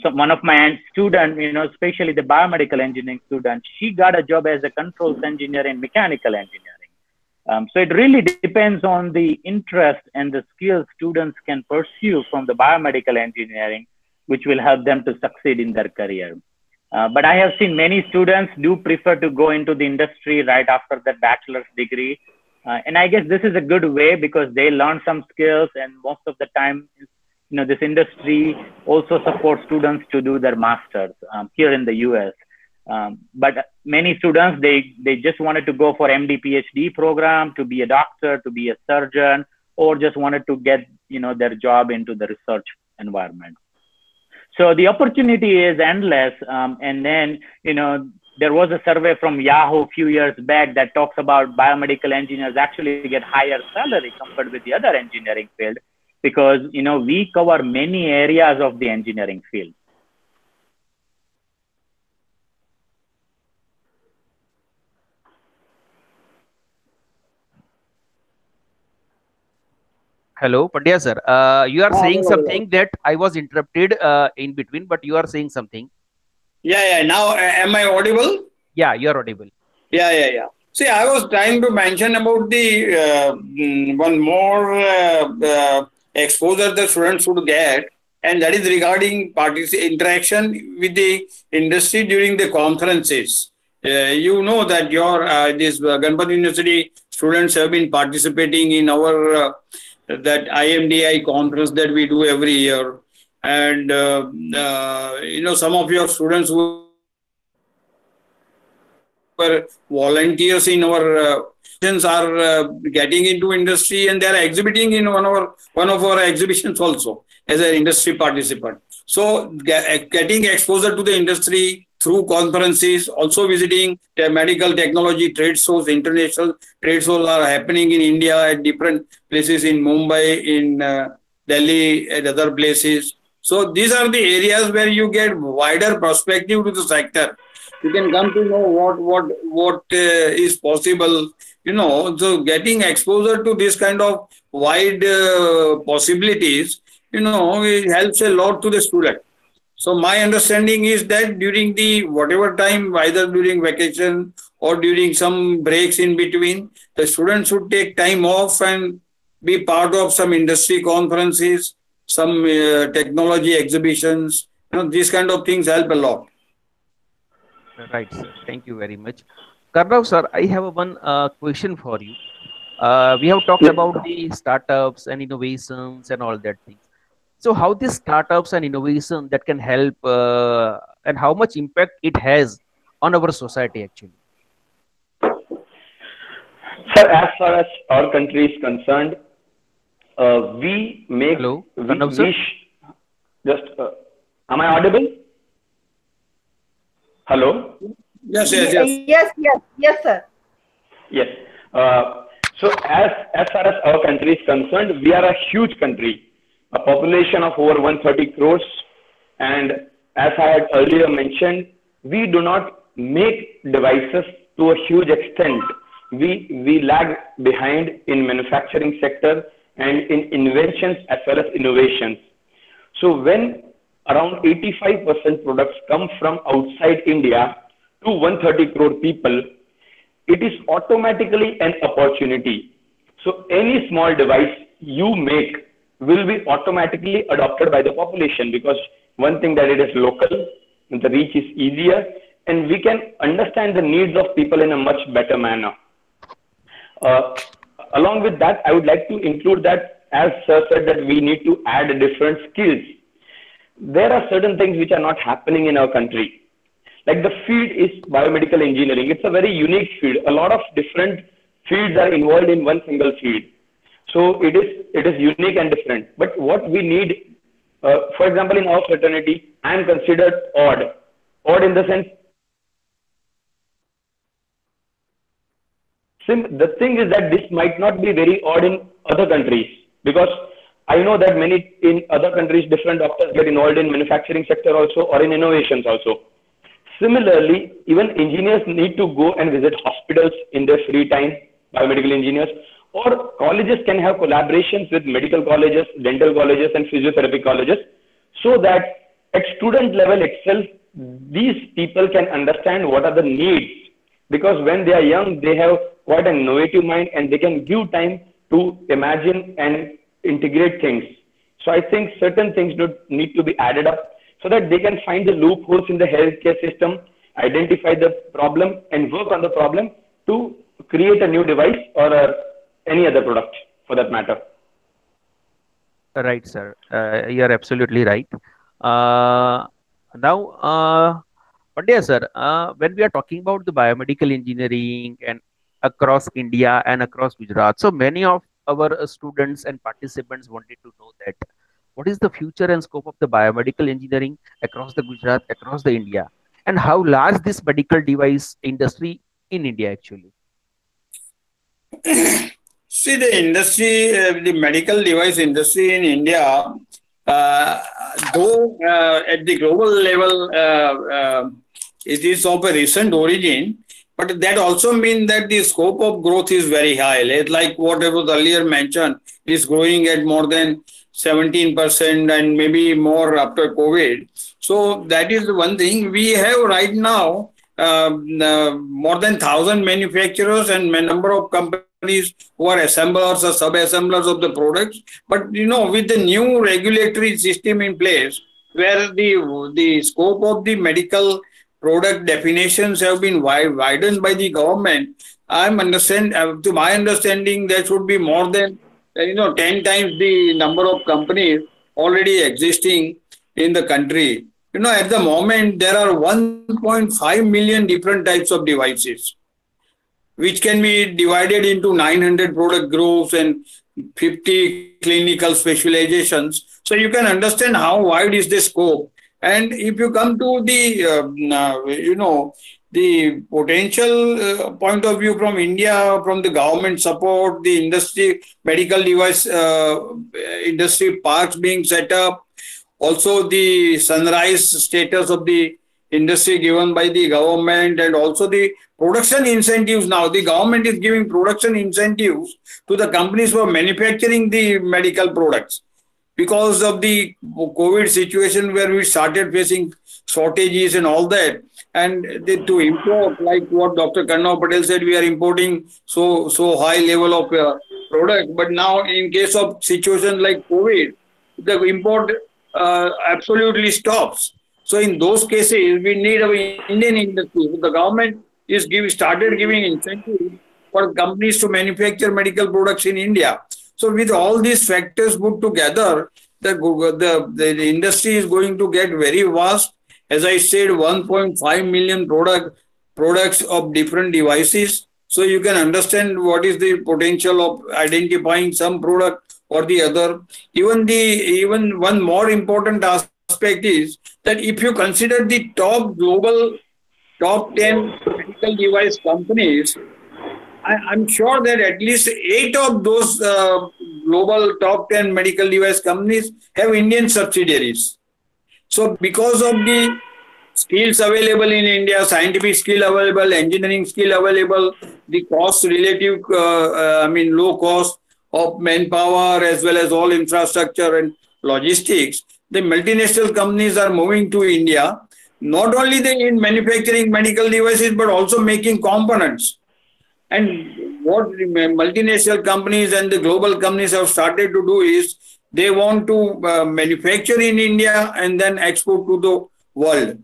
So one of my students, especially the biomedical engineering student, she got a job as a controls engineer in mechanical engineering. So it really depends on the interest and the skills students can pursue from the biomedical engineering, which will help them to succeed in their career. But I have seen many students do prefer to go into the industry right after their bachelor's degree. And I guess this is a good way because they learn some skills, and most of the time, this industry also supports students to do their masters here in the US. But many students, they just wanted to go for MD, PhD program to be a doctor, to be a surgeon, or just wanted to get, their job into the research environment. So the opportunity is endless. And then, there was a survey from Yahoo a few years back that talks about biomedical engineers actually get higher salary compared with the other engineering field because, we cover many areas of the engineering field. Hello, Pandya sir. You are saying something that I was interrupted in between, but you are saying something. Yeah. Now, am I audible? Yeah, you are audible. Yeah. See, I was trying to mention about the one more exposure the students should get, and that is regarding interaction with the industry during the conferences. You know that this Ganpati University students have been participating in our that IMDI conference that we do every year, and some of your students who were volunteers in our are getting into industry, and they are exhibiting in one of our exhibitions also as an industry participant. So getting exposure to the industry through conferences, also visiting the medical technology trade shows, international trade shows are happening in India at different places in Mumbai, in Delhi, and other places. So these are the areas where you get wider perspective to the sector. You can come to know what is possible. So getting exposure to this kind of wide possibilities, it helps a lot to the student. So my understanding is that during the whatever time, either during vacation or during some breaks in between, the students should take time off and be part of some industry conferences, some technology exhibitions. These kind of things help a lot. Right, sir. Thank you very much. Karnav sir, I have one question for you. We have talked about the startups and innovations and all that things. So how these startups and innovation that can help and how much impact it has on our society actually? Sir, as far as our country is concerned, we make... Hello, Karnav sir? Am I audible? Hello? Yes, sir. Yes. So as far as our country is concerned, we are a huge country, a population of over 130 crores. And as I had earlier mentioned, we do not make devices to a huge extent. We lag behind in manufacturing sector and in inventions as well as innovations. So when around 85% products come from outside India to 130 crore people, it is automatically an opportunity. So any small device you make will be automatically adopted by the population because one thing that it is local, the reach is easier, and we can understand the needs of people in a much better manner. Along with that, I would like to include that, as Sir said, that we need to add different skills. There are certain things which are not happening in our country. Like the field is biomedical engineering. It's a very unique field. A lot of different fields are involved in one single field. So it is unique and different. But what we need, for example, in our fraternity, I am considered odd. Odd in the sense, the thing is that this might not be very odd in other countries, because I know that in other countries, different doctors get involved in manufacturing sector also or in innovations also. Similarly, even engineers need to go and visit hospitals in their free time, biomedical engineers, or colleges can have collaborations with medical colleges, dental colleges, and physiotherapy colleges, so that at student level itself, these people can understand what are the needs. Because when they are young, they have quite an innovative mind and they can give time to imagine and integrate things. So I think certain things need to be added up so that they can find the loopholes in the healthcare system, identify the problem and work on the problem to create a new device or any other product for that matter. Right, sir. You are absolutely right. Now, Pandya sir, when we are talking about the biomedical engineering and across India and across Gujarat, so many of our students and participants wanted to know that what is the future and scope of the biomedical engineering across the Gujarat, across the India, and how large this medical device industry in India actually? See, the industry, the medical device industry in India, though at the global level, it is of a recent origin, but that also means that the scope of growth is very high. Like what I was earlier mentioned, it is growing at more than 17% and maybe more after COVID. So that is one thing. We have right now more than 1,000 manufacturers and a number of companies who are assemblers or sub-assemblers of the products. But, you know, with the new regulatory system in place, where the scope of the medical product definitions have been widened by the government, to my understanding, there should be more than 10 times the number of companies already existing in the country. You know, at the moment, there are 1.5 million different types of devices, which can be divided into 900 product groups and 50 clinical specializations. So you can understand how wide is the scope. And if you come to the potential point of view from India, from the government support, the industry, medical device industry parks being set up, also the sunrise status of the industry given by the government, and also the production incentives. Now the government is giving production incentives to the companies for manufacturing the medical products. Because of the COVID situation where we started facing shortages and all that, and to import, like what Dr. Karnav Patel said, we are importing so high level of product. But now in case of situation like COVID, the import absolutely stops. So in those cases, we need our Indian industry. The government is started giving incentives for companies to manufacture medical products in India. So with all these factors put together, the industry is going to get very vast. As I said, 1.5 million products of different devices. So you can understand what is the potential of identifying some product or the other. Even one more important aspect is that if you consider the top 10 medical device companies, I'm sure that at least 8 of those global top 10 medical device companies have Indian subsidiaries. So because of the skills available in India, scientific skill available, engineering skill available, the cost relative, low cost of manpower as well as all infrastructure and logistics, the multinational companies are moving to India, not only in manufacturing medical devices, but also making components. And what multinational companies and the global companies have started to do is they want to manufacture in India and then export to the world.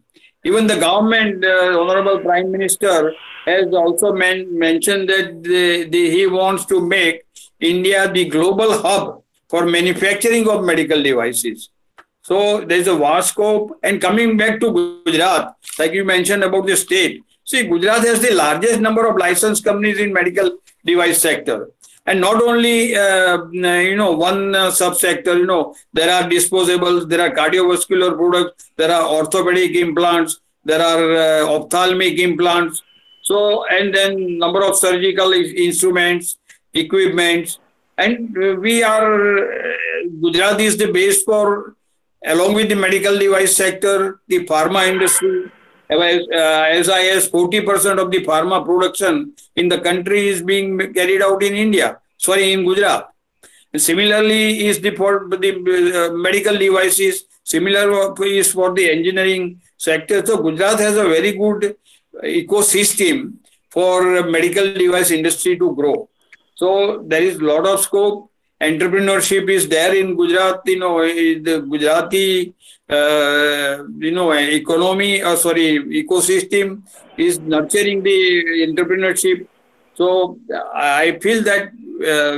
Even the government, Honorable Prime Minister, has also mentioned that he wants to make India the global hub for manufacturing of medical devices. So there's a vast scope. And coming back to Gujarat, like you mentioned about the state, see, Gujarat has the largest number of licensed companies in medical device sector. And not only, one subsector, there are disposables, there are cardiovascular products, there are orthopedic implants, there are ophthalmic implants. So, and then number of surgical instruments, equipments. And Gujarat is the base for, along with the medical device sector, the pharma industry, as high as 40% of the pharma production in the country is being carried out in India. Sorry, in Gujarat. And similarly, is for the medical devices. Similar is for the engineering sector. So Gujarat has a very good ecosystem for medical device industry to grow. So there is a lot of scope. Entrepreneurship is there in Gujarat. The Gujarati economy, ecosystem is nurturing the entrepreneurship. So I feel that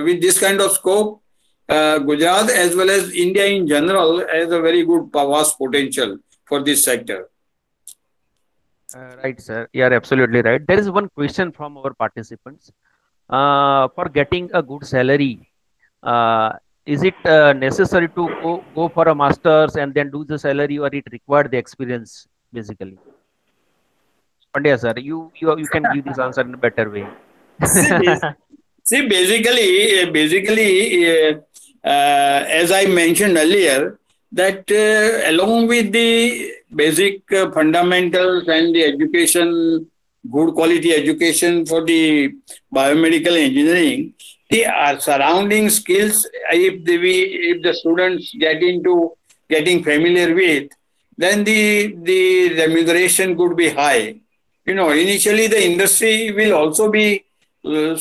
with this kind of scope, Gujarat as well as India in general has a very good vast potential for this sector. Right, sir. You are absolutely right. There is one question from our participants. For getting a good salary, is it necessary to go for a master's and then do the salary, or it required the experience basically? Pandya sir, you can give this answer in a better way. See, basically, as I mentioned earlier, that along with the basic fundamentals and the education, good quality education for the biomedical engineering, the surrounding skills, if the students get into getting familiar with, then the remuneration could be high. Initially the industry will also be looking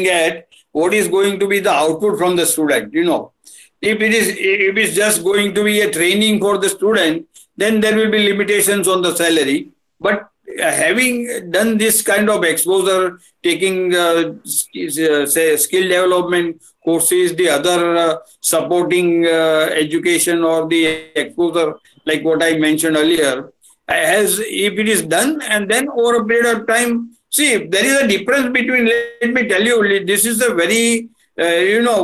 at what is going to be the output from the student. If it's just going to be a training for the student, then there will be limitations on the salary. But having done this kind of exposure, taking skill development courses, the other supporting education or the exposure, like what I mentioned earlier, if it is done, and then over a period of time, see, there is a difference between, let me tell you, this is a very,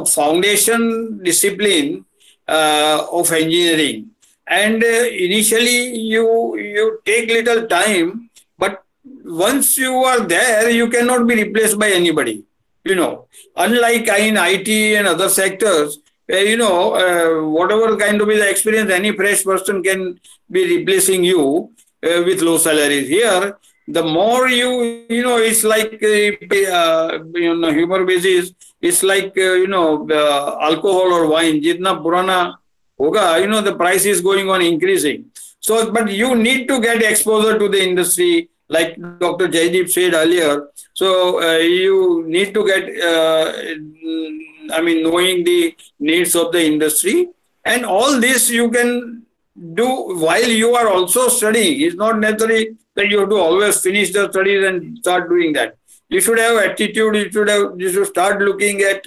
foundation discipline of engineering. And initially you take little time, but once you are there, you cannot be replaced by anybody. Unlike in IT and other sectors, whatever kind of the experience, any fresh person can be replacing you with low salaries. Here, the more it's like humor basis, it's like alcohol or wine. Jitna purana hoga, the price is going on increasing. So, but you need to get exposure to the industry, like Dr. Jaideep said earlier. So you need to get, knowing the needs of the industry, and all this you can do while you are also studying. It's not necessary that you have to always finish the studies and start doing that. You should have attitude. You should start looking at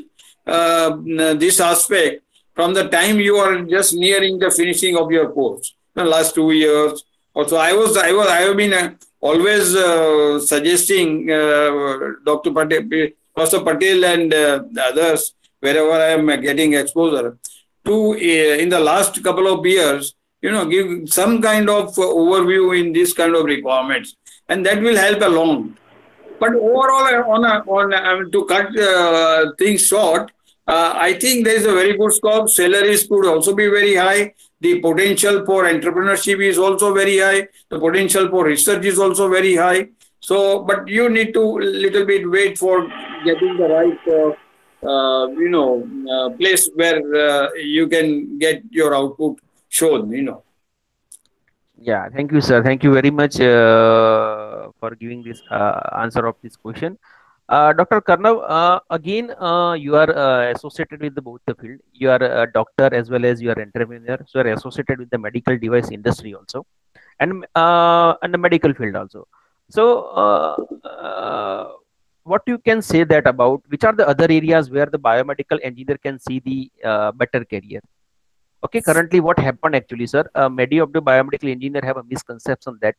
this aspect from the time you are just nearing the finishing of your course. The last 2 years or so, I have been always suggesting Dr. Patel, Professor Patel, and others wherever I am getting exposure to in the last couple of years, give some kind of overview in this kind of requirements, and that will help along. But overall, to cut things short, I think there is a very good scope. Salaries could also be very high. The potential for entrepreneurship is also very high. The potential for research is also very high. So, but you need to little bit wait for getting the right, place where you can get your output shown. Yeah, thank you, sir. Thank you very much for giving this answer of this question. Dr. Karnav, again, you are associated with both the field. You are a doctor as well as you are entrepreneur. So you are associated with the medical device industry also, and the medical field also. So what you can say that about which are the other areas where the biomedical engineer can see the better career? Okay, currently what happened actually, sir, many of the biomedical engineer have a misconception that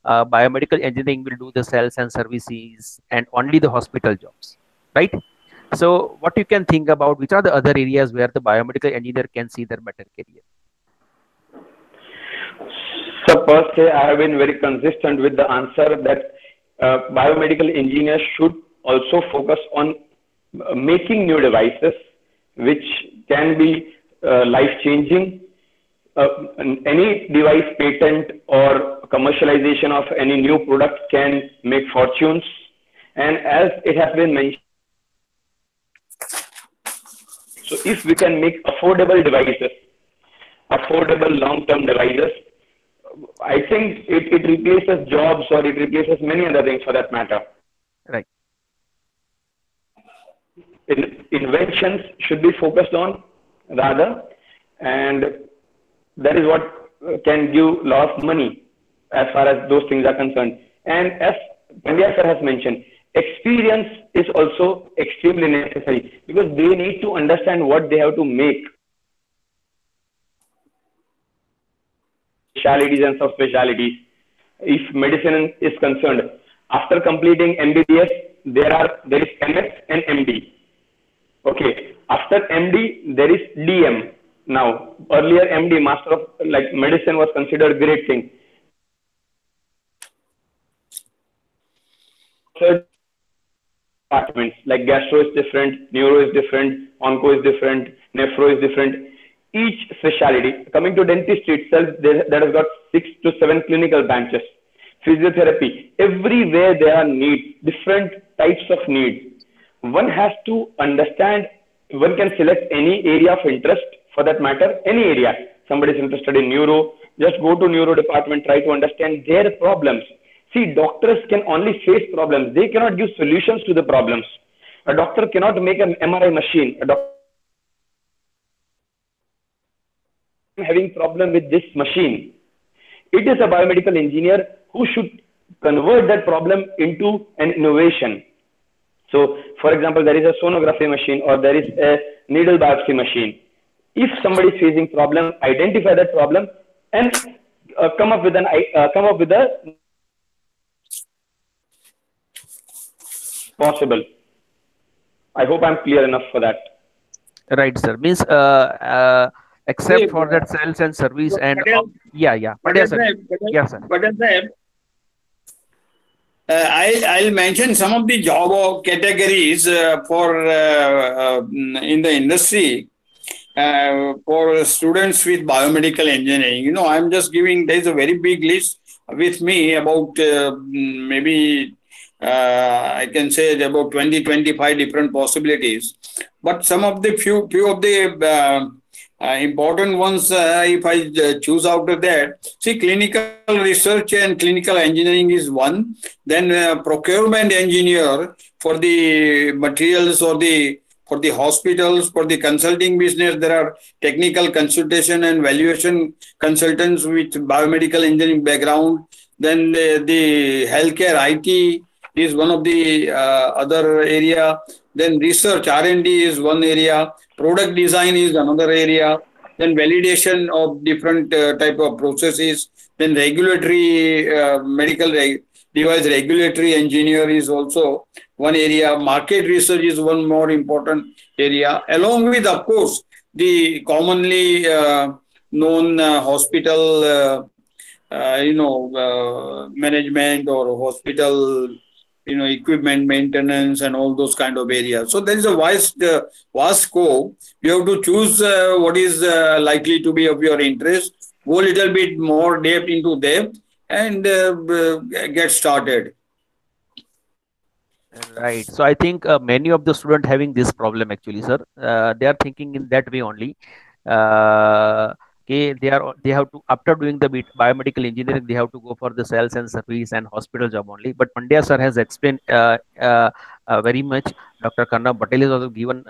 biomedical engineering will do the sales and services and only the hospital jobs, right? So what you can think about which are the other areas where the biomedical engineer can see their better career? So per se, I have been very consistent with the answer that biomedical engineers should also focus on making new devices which can be life-changing any device patent or commercialization of any new product can make fortunes. And as it has been mentioned, so if we can make affordable devices, affordable long-term devices, I think it replaces jobs, or it replaces many other things for that matter. Right. Inventions should be focused on rather, and that is what can give a lot of money as far as those things are concerned. And as Pandya sir has mentioned, experience is also extremely necessary, because they need to understand what they have to make. Specialties and subspecialties. If medicine is concerned, after completing MBBS, there is MS and MD. Okay. After MD, there is DM. Now, earlier MD, Master of Medicine, was considered a great thing. So, departments like gastro is different, neuro is different, onco is different, nephro is different. Each specialty, coming to dentistry itself, that has got 6 to 7 clinical branches. Physiotherapy, everywhere there are needs, different types of needs. One has to understand, one can select any area of interest for that matter, any area. Somebody is interested in neuro, just go to neuro department, try to understand their problems. See, doctors can only face problems. They cannot give solutions to the problems. A doctor cannot make an MRI machine. A doctor having problem with this machine. It is a biomedical engineer who should convert that problem into an innovation. So, for example, there is a sonography machine, or there is a needle biopsy machine. If somebody is facing problem, identify that problem and come up with a possible. I hope I'm clear enough for that. Right, sir. Means except for that sales and service and yeah. Patel sir. Sahib, Yes, sir. Patel Sahib, I'll mention some of the job categories for in the industry for students with biomedical engineering. You know, I'm just giving, there's a very big list with me about maybe I can say about 20-25 different possibilities. But some of the few of the important ones, if I choose out of that, see, clinical research and clinical engineering is one. Then procurement engineer for the materials or for the hospitals, for the consulting business, there are technical consultation and valuation consultants with biomedical engineering background. Then the healthcare IT is one of the other area. Then research R&D is one area. Product design is another area. Then validation of different type of processes. Then regulatory medical device regulatory engineer is also one area. Market research is one more important area. Along with, of course, the commonly known hospital, management, or hospital, equipment maintenance and all those kind of areas. So there is a vast scope. You have to choose what is likely to be of your interest, go a little bit more depth into depth, and get started. Right. So I think many of the students having this problem actually, sir. They are thinking in that way only. Okay, they have to, after doing the biomedical engineering, they have to go for the sales and service and hospital job only. But Pandya sir has explained very much. Dr. Karna Patel has also given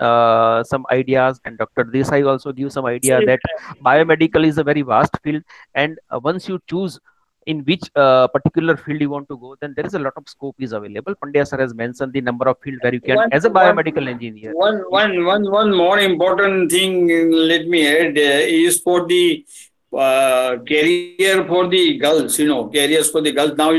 some ideas, and Dr. Desai also give some idea that biomedical is a very vast field, and once you choose in which particular field you want to go, then there is a lot of scope is available. Pandya sir has mentioned the number of field where you can, as a biomedical engineer. One more important thing, let me add, is for the career for the girls, careers for the girls. Now,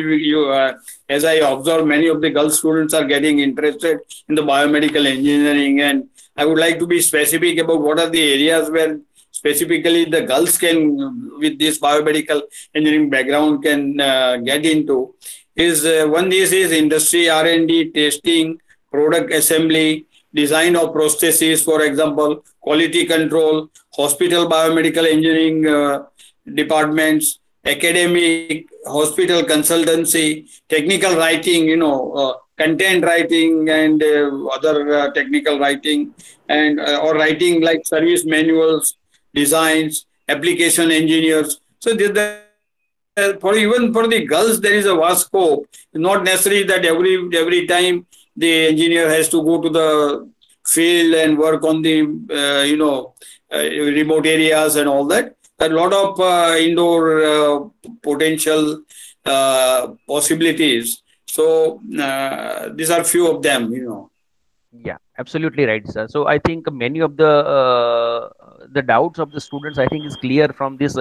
as I observe, many of the girl students are getting interested in the biomedical engineering, and I would like to be specific about what are the areas where specifically the girls can, with this biomedical engineering background, can get into. One is industry R&D, testing, product assembly, design of prostheses, for example, quality control, hospital biomedical engineering departments, academic, hospital consultancy, technical writing, content writing and other technical writing, and or writing like service manuals, designs, application engineers. So for even for the girls, there is a vast scope. Not necessary that every time the engineer has to go to the field and work on the remote areas and all that. A lot of indoor potential possibilities. So these are few of them. Yeah, absolutely right, sir. So I think many of the doubts of the students, I think, is clear from this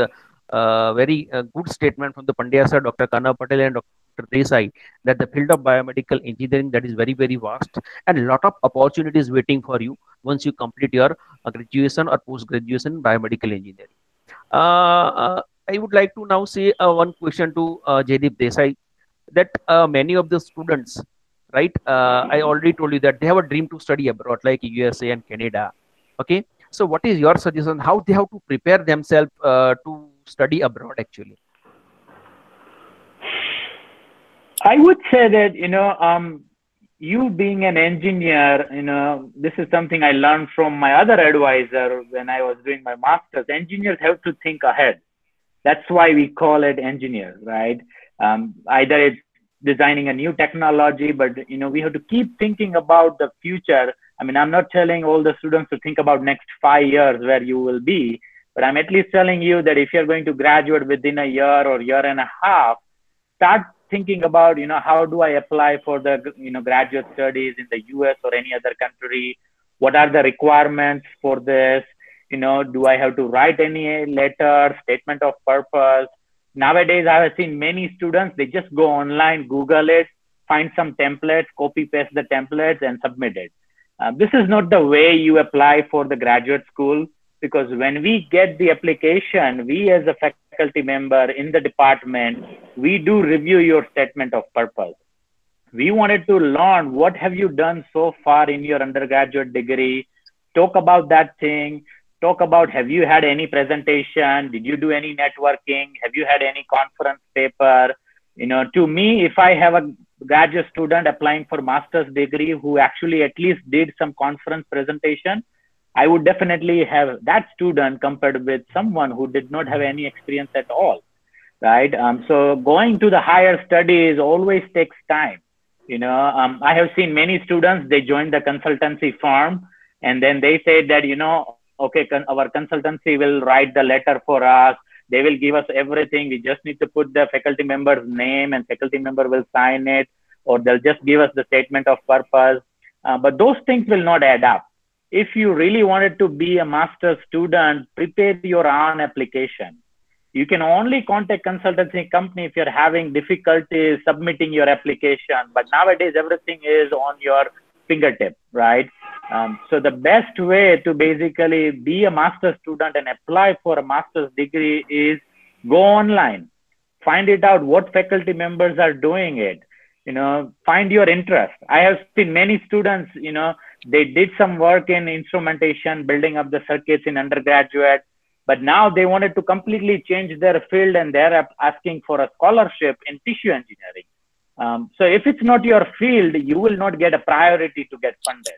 very good statement from the Pandya sir, Dr. Kana Patel and Dr. Desai, that the field of biomedical engineering, that is very, very vast, and a lot of opportunities waiting for you once you complete your graduation or post-graduation in biomedical engineering. I would like to now say one question to Jaydeep Desai, that many of the students, right, I already told you that they have a dream to study abroad, like USA and Canada. Okay, so what is your suggestion? How they have to prepare themselves to study abroad, actually? I would say that, you being an engineer, this is something I learned from my other advisor when I was doing my master's. Engineers have to think ahead. That's why we call it engineer, right? Either it's designing a new technology, but, we have to keep thinking about the future. I mean, I'm not telling all the students to think about next 5 years where you will be, but I'm at least telling you that if you're going to graduate within a year or year and a half, start thinking about, how do I apply for the, graduate studies in the US or any other country? What are the requirements for this? Do I have to write any letter, statement of purpose? Nowadays, I have seen many students, they just go online, Google it, find some templates, copy paste the templates and submit it. This is not the way you apply for the graduate school, because when we get the application, we as a faculty member in the department, we do review your statement of purpose. We wanted to learn what have you done so far in your undergraduate degree, talk about that thing, talk about have you had any presentation, did you do any networking, have you had any conference paper. To me, if I have a graduate student applying for master's degree who actually at least did some conference presentation, I would definitely have that student compared with someone who did not have any experience at all, right? So going to the higher studies always takes time. I have seen many students, they join the consultancy firm and then they say that, okay, our consultancy will write the letter for us. They will give us everything. We just need to put the faculty member's name and faculty member will sign it, or they'll just give us the statement of purpose. But those things will not add up. If you really wanted to be a master's student, prepare your own application. You can only contact consultancy company if you're having difficulties submitting your application. But nowadays, everything is on your fingertip, right? So the best way to basically be a master's student and apply for a master's degree is go online, find it out what faculty members are doing it, find your interest. I have seen many students, they did some work in instrumentation, building up the circuits in undergraduate, but now they wanted to completely change their field and they're asking for a scholarship in tissue engineering. So if it's not your field, you will not get a priority to get funded.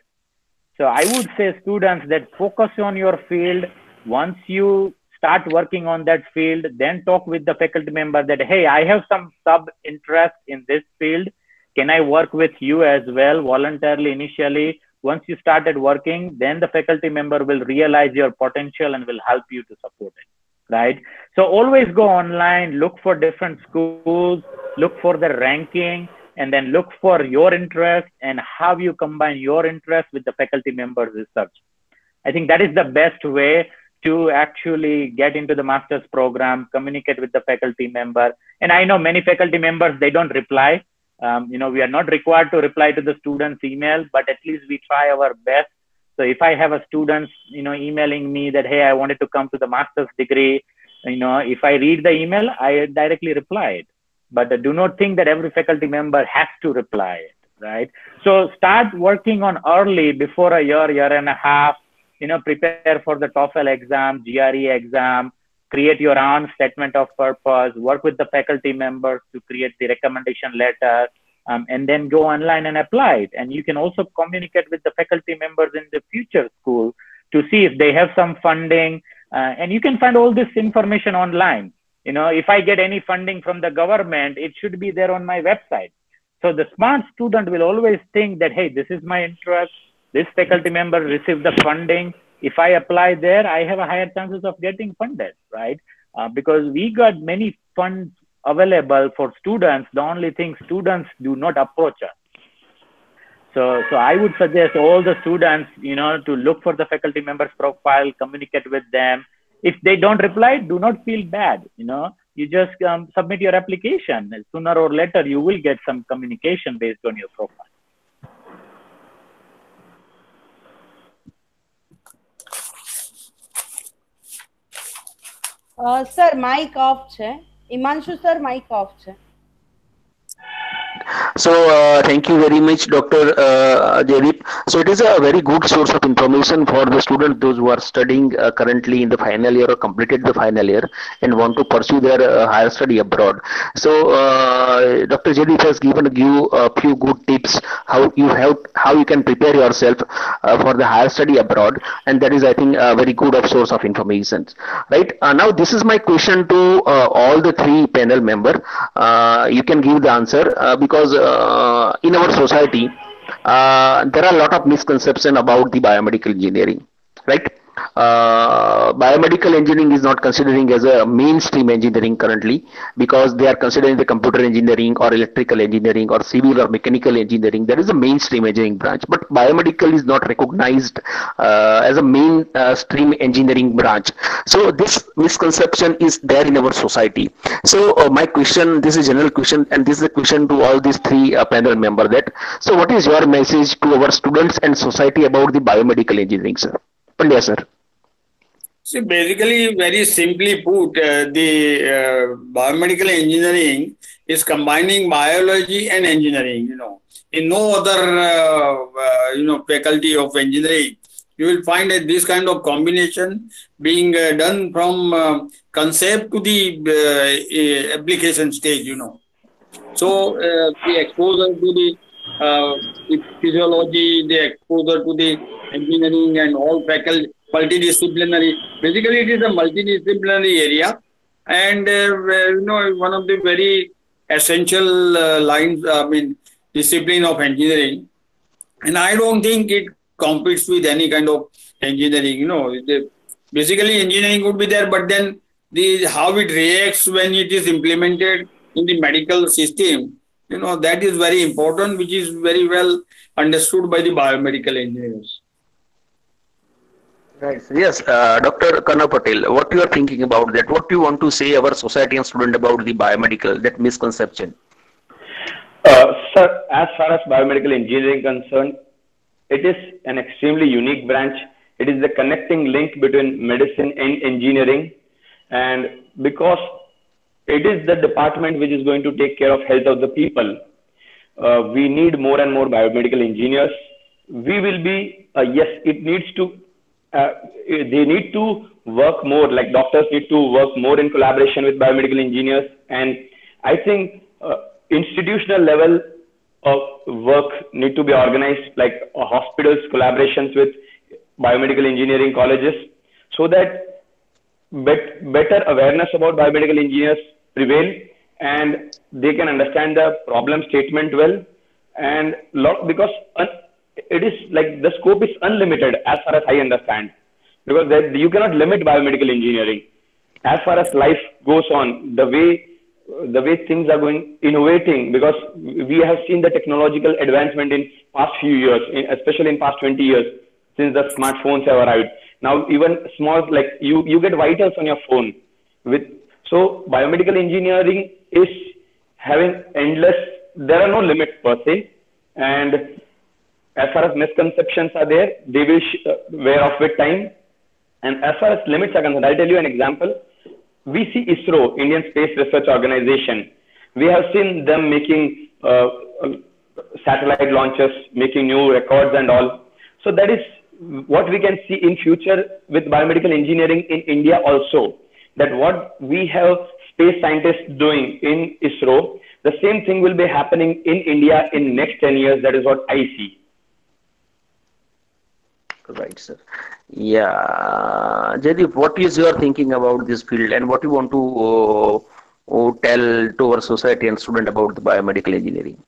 So I would say students that focus on your field. Once you start working on that field, then talk with the faculty member that, hey, I have some sub interest in this field. Can I work with you as well voluntarily initially? Once you started working, then the faculty member will realize your potential and will help you to support it, right? So always go online, look for different schools, look for the ranking, and then look for your interest and how you combine your interest with the faculty member's research. I think that is the best way to actually get into the master's program, communicate with the faculty member. And I know many faculty members, they don't reply. We are not required to reply to the student's email, but at least we try our best. So if I have a student, emailing me that, hey, I wanted to come to the master's degree, if I read the email, I directly reply it. But do not think that every faculty member has to reply it. right? So start working on early, before a year and a half, prepare for the TOEFL exam, GRE exam, create your own statement of purpose, work with the faculty members to create the recommendation letter, and then go online and apply it. And you can also communicate with the faculty members in the future school to see if they have some funding. And you can find all this information online. If I get any funding from the government, it should be there on my website. So the smart student will always think that, hey, this is my interest. This faculty member received the funding. If I apply there, I have a higher chances of getting funded, right? Because we got many funds available for students. The only thing, students do not approach us. So I would suggest all the students, to look for the faculty members' profile, communicate with them. If they don't reply, do not feel bad. You just submit your application. Sooner or later, you will get some communication based on your profile. Sir mike off છે. Himanshu sir mike off છે. So thank you very much, Dr. Jaideep. So it is a very good source of information for the students, those who are studying currently in the final year or completed the final year and want to pursue their higher study abroad. So Dr. Jaideep has given you a few good tips how you can prepare yourself for the higher study abroad, and that is, I think, a very good source of information. Right now, this is my question to all the three panel members. You can give the answer because in our society, there are a lot of misconceptions about the biomedical engineering, right? Biomedical engineering is not considering as a mainstream engineering currently, because they are considering the computer engineering or electrical engineering or civil or mechanical engineering. That is a mainstream engineering branch, but biomedical is not recognized as a mainstream engineering branch. So this misconception is there in our society. So my question, this is a general question, and this is a question to all these three panel members. So what is your message to our students and society about the biomedical engineering, sir? Pandya, sir. See, basically, very simply put, the biomedical engineering is combining biology and engineering. In no other faculty of engineering, you will find that this kind of combination being done from concept to the application stage. So the exposure to the physiology, the exposure to the engineering and all faculty, multidisciplinary. Basically, it is a multidisciplinary area, and one of the very essential discipline of engineering. And I don't think it competes with any kind of engineering. Basically, engineering would be there, but then how it reacts when it is implemented in the medical system, that is very important, which is very well understood by the biomedical engineers. Right. Yes, Dr. Karna Patel, what you are thinking about that? What do you want to say our society and student about the biomedical, that misconception? Sir, as far as biomedical engineering concerned, it is an extremely unique branch. It is the connecting link between medicine and engineering, and because it is the department which is going to take care of health of the people, we need more and more biomedical engineers. We will be, yes, it needs to, they need to work more, like doctors need to work more in collaboration with biomedical engineers. And I think institutional level of work need to be organized, like hospitals, collaborations with biomedical engineering colleges, so that better awareness about biomedical engineers prevail and they can understand the problem statement well. And because it is like the scope is unlimited as far as I understand, because you cannot limit biomedical engineering. As far as life goes on, the way things are going, innovating, because we have seen the technological advancement in past few years, especially in past 20 years, since the smartphones have arrived. Now, even small, like you get vitals on your phone. So biomedical engineering is having endless, there are no limits per se. And as far as misconceptions are there, they will wear off with time. And as far as limits are concerned, I'll tell you an example. We see ISRO, Indian Space Research Organization. We have seen them making satellite launches, making new records and all. So that is what we can see in future with biomedical engineering in India also, that what we have space scientists doing in ISRO, the same thing will be happening in India in next 10 years. That is what I see. Right, sir. Yeah, Jaideep, what is your thinking about this field, and what you want to tell to our society and student about the biomedical engineering?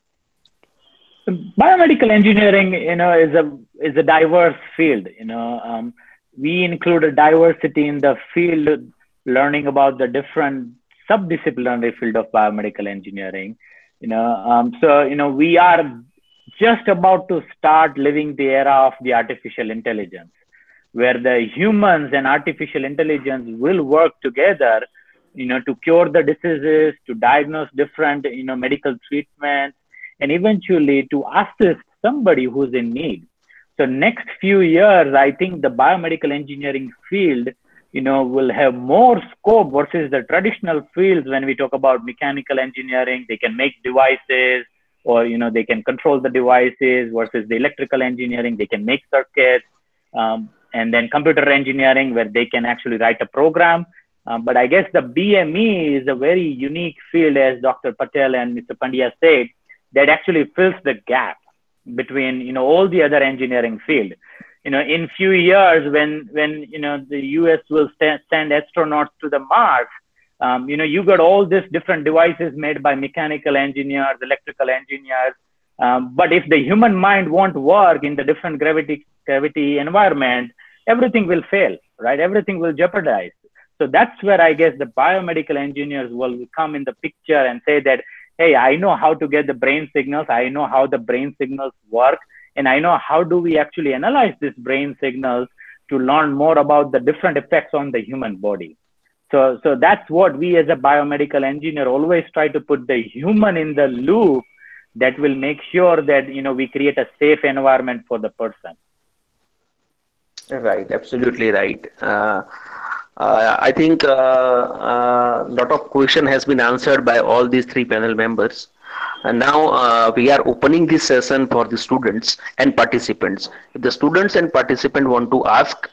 Biomedical engineering, is a diverse field. We include a diversity in the field, learning about the different subdisciplinary field of biomedical engineering. So we are just about to start living the era of the artificial intelligence, where the humans and artificial intelligence will work together, to cure the diseases, to diagnose different, medical treatments, and eventually to assist somebody who's in need. So next few years, I think the biomedical engineering field, will have more scope versus the traditional fields. When we talk about mechanical engineering, they can make devices, or they can control the devices, versus the electrical engineering, they can make circuits, and then computer engineering, where they can actually write a program. But I guess the BME is a very unique field, as Dr. Patel and Mr. Pandya said, that actually fills the gap between all the other engineering field. In few years, when the US will send astronauts to the Mars, you got all these different devices made by mechanical engineers, electrical engineers. But if the human mind won't work in the different gravity environment, everything will fail, right? Everything will jeopardize. So that's where I guess the biomedical engineers will come in the picture and say that, hey, I know how to get the brain signals. I know how the brain signals work. And I know how do we actually analyze these brain signals to learn more about the different effects on the human body. So that's what we as a biomedical engineer always try to put the human in the loop, that will make sure that, we create a safe environment for the person. Right, absolutely right. I think a lot of question has been answered by all these three panel members. And now we are opening this session for the students and participants. If the students and participants want to ask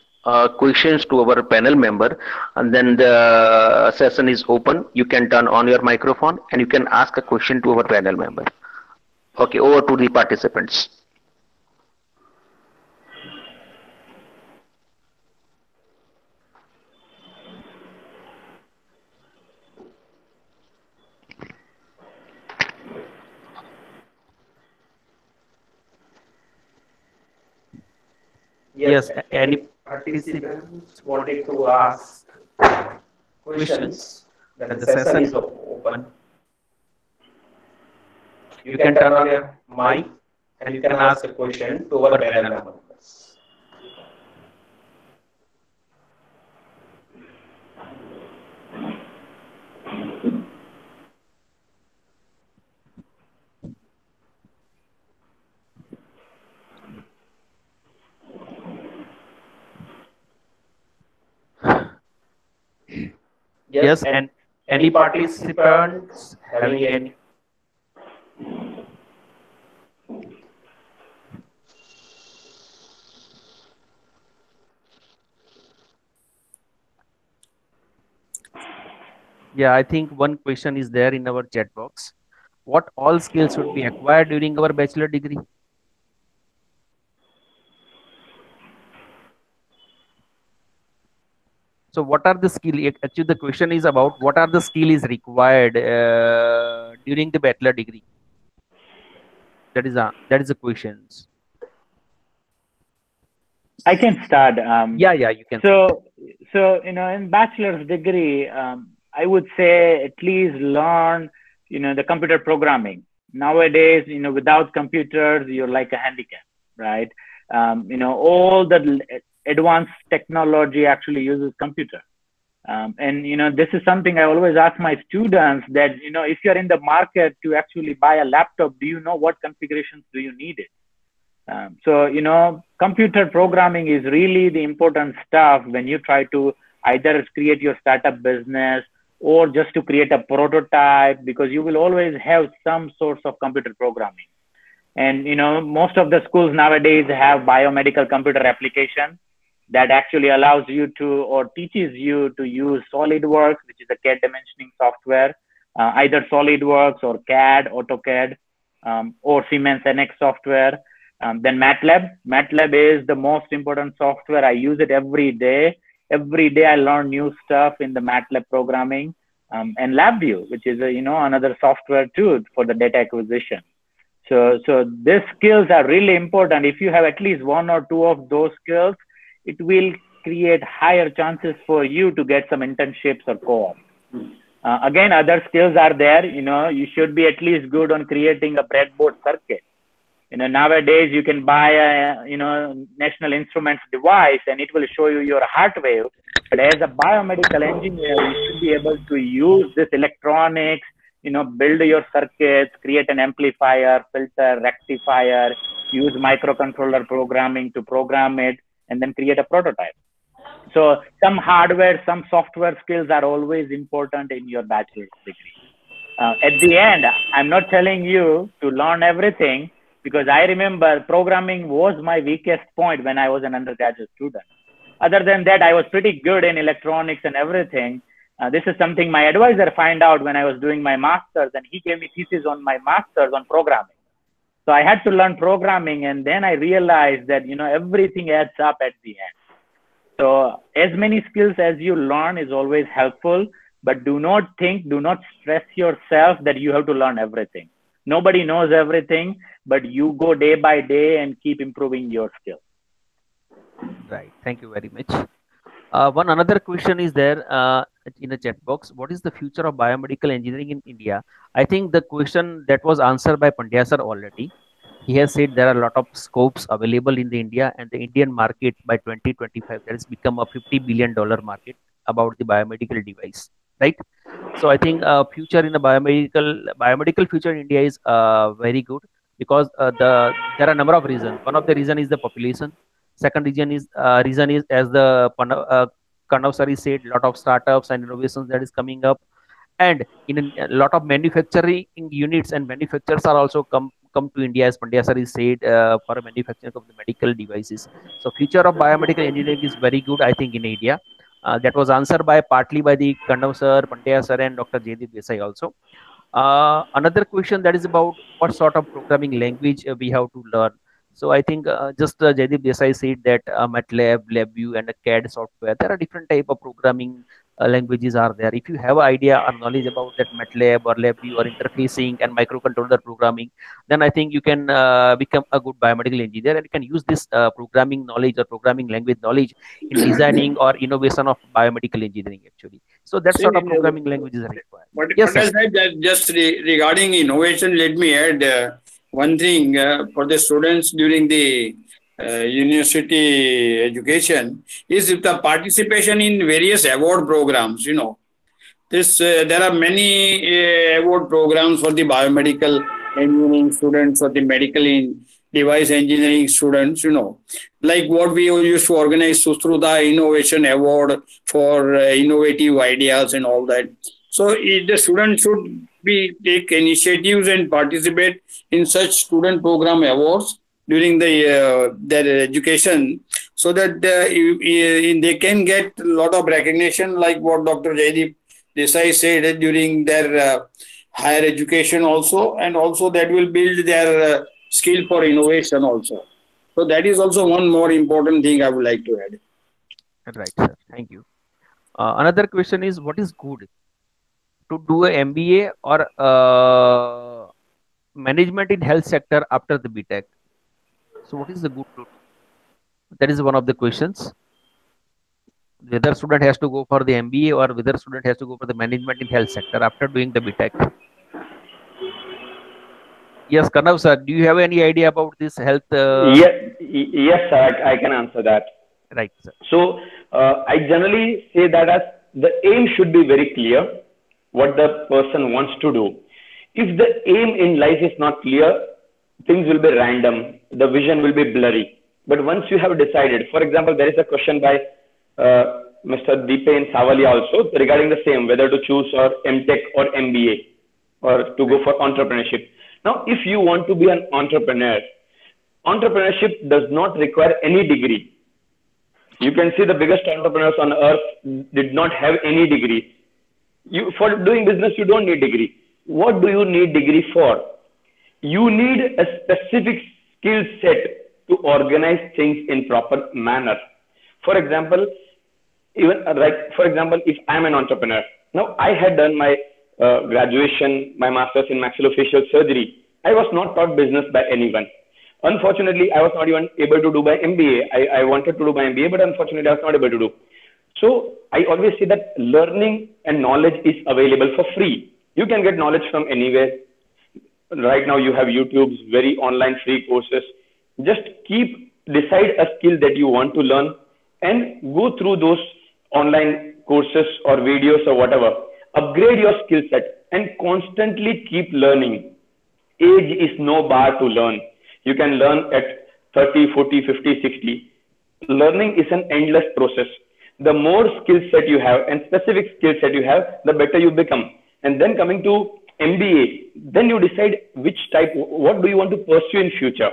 questions to our panel member, and then the session is open, you can turn on your microphone and you can ask a question to our panel member. Okay, over to the participants. Yes, any participants wanted to ask questions, that the session is open. You can turn on your mic and you can ask a question to our panel members. Yes, and any participants having any? Yeah, I think one question is there in our chat box. What all skills should be acquired during our bachelor degree? So what are the skill? Actually, the question is about what are the skill is required during the bachelor degree. That is the questions. I can start. Yeah, you can. So in bachelor's degree, I would say at least learn, the computer programming. Nowadays, without computers, you're like a handicap, right? All the advanced technology actually uses computer. And, this is something I always ask my students that, if you're in the market to actually buy a laptop, do you know what configurations do you need it? So, computer programming is really the important stuff when you try to either create your startup business or just to create a prototype, because you will always have some source of computer programming. And, most of the schools nowadays have biomedical computer application that actually allows you to, or teaches you to use SolidWorks, which is a CAD dimensioning software, either SolidWorks or CAD, AutoCAD, or Siemens NX software. Then MATLAB. MATLAB is the most important software. I use it every day. Every day I learn new stuff in the MATLAB programming. And LabVIEW, which is another software too for the data acquisition. So these skills are really important. If you have at least one or two of those skills, it will create higher chances for you to get some internships or co-op. Again, other skills are there. You should be at least good on creating a breadboard circuit. Nowadays you can buy a National Instruments device and it will show you your heart wave. But as a biomedical engineer, you should be able to use this electronics, build your circuits, create an amplifier, filter, rectifier, use microcontroller programming to program it, and then create a prototype. So some hardware, some software skills are always important in your bachelor's degree. At the end, I'm not telling you to learn everything, because I remember programming was my weakest point when I was an undergraduate student. Other than that, I was pretty good in electronics and everything. This is something my advisor found out when I was doing my master's, and he gave me thesis on my master's on programming. So I had to learn programming, and then I realized that, everything adds up at the end. So as many skills as you learn is always helpful, but do not stress yourself that you have to learn everything. Nobody knows everything, but you go day by day and keep improving your skills. Right. Thank you very much. One another question is there in the chat box. What is the future of biomedical engineering in India? I think the question that was answered by Pandya sir already. He has said there are a lot of scopes available in the India, and the Indian market by 2025 that has become a $50 billion market about the biomedical device, right? So I think future in the biomedical future in India is very good, because there are a number of reasons. One of the reason is the population. Second reason is as the Karnav sir said, a lot of startups and innovations that is coming up, and in a lot of manufacturing units and manufacturers are also come to India, as Pandya sir said, for manufacturing of the medical devices. So future of biomedical engineering is very good, I think, in India. That was answered partly by the Karnav sir, Pandya sir, and Dr. Jaydeep Desai also. Another question that is about what sort of programming language we have to learn. So I think just Jaydeep Desai said that MATLAB, LabVIEW, and a CAD software, there are different type of programming languages are there. If you have an idea or knowledge about that MATLAB or LabVIEW or interfacing and microcontroller programming, then I think you can become a good biomedical engineer, and you can use this programming knowledge or programming language knowledge in designing or innovation of biomedical engineering actually. So that sort of programming languages are required. But yes, sir. Just regarding innovation, let me add one thing for the students during the university education is the participation in various award programs. There are many award programs for the biomedical engineering students or the medical device engineering students. Like what we used to organize Sushruta Innovation Award for innovative ideas and all that. So the students should take initiatives and participate in such student program awards during their education, so that they can get a lot of recognition, like what Dr. Jaydeep Desai said, during their higher education also, and also that will build their skill for innovation also. So that is also one more important thing I would like to add. Right, sir. Thank you. Another question is, what is good to do a MBA or management in health sector after the BTech? So what is the good route? That is one of the questions. Whether student has to go for the MBA or whether student has to go for the management in health sector after doing the BTech. Yes, Karnav sir, do you have any idea about this health? Yes, sir, I can answer that. Right, sir. So I generally say that as the aim should be very clear, what the person wants to do. If the aim in life is not clear, things will be random, the vision will be blurry. But once you have decided, for example, there is a question by Mr. Deepen Savalia also regarding the same, whether to choose or MTech or MBA or to go for entrepreneurship. Now, if you want to be an entrepreneur, entrepreneurship does not require any degree. You can see the biggest entrepreneurs on earth did not have any degree. For doing business, you don't need degree. What do you need degree for? You need a specific skill set to organize things in proper manner. For example, if I'm an entrepreneur, now I had done my graduation, my master's in maxillofacial surgery. I was not taught business by anyone. Unfortunately, I was not even able to do my MBA. I wanted to do my MBA, but unfortunately, I was not able to do. So I always say that learning and knowledge is available for free. You can get knowledge from anywhere. Right now, you have YouTube's very online free courses. Just decide a skill that you want to learn and go through those online courses or videos or whatever. Upgrade your skill set and constantly keep learning. Age is no bar to learn. You can learn at 30, 40, 50, 60. Learning is an endless process. The more skill set you have and specific skill set you have, the better you become. And then coming to MBA, then you decide what do you want to pursue in future?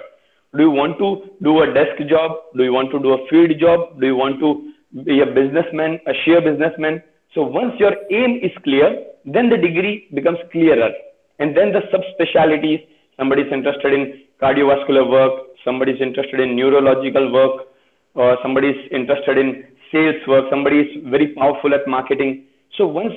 Do you want to do a desk job? Do you want to do a field job? Do you want to be a businessman, a sheer businessman? So once your aim is clear, then the degree becomes clearer. And then the subspecialties, somebody is interested in cardiovascular work, somebody is interested in neurological work, or somebody is interested in sales work, somebody is very powerful at marketing. So we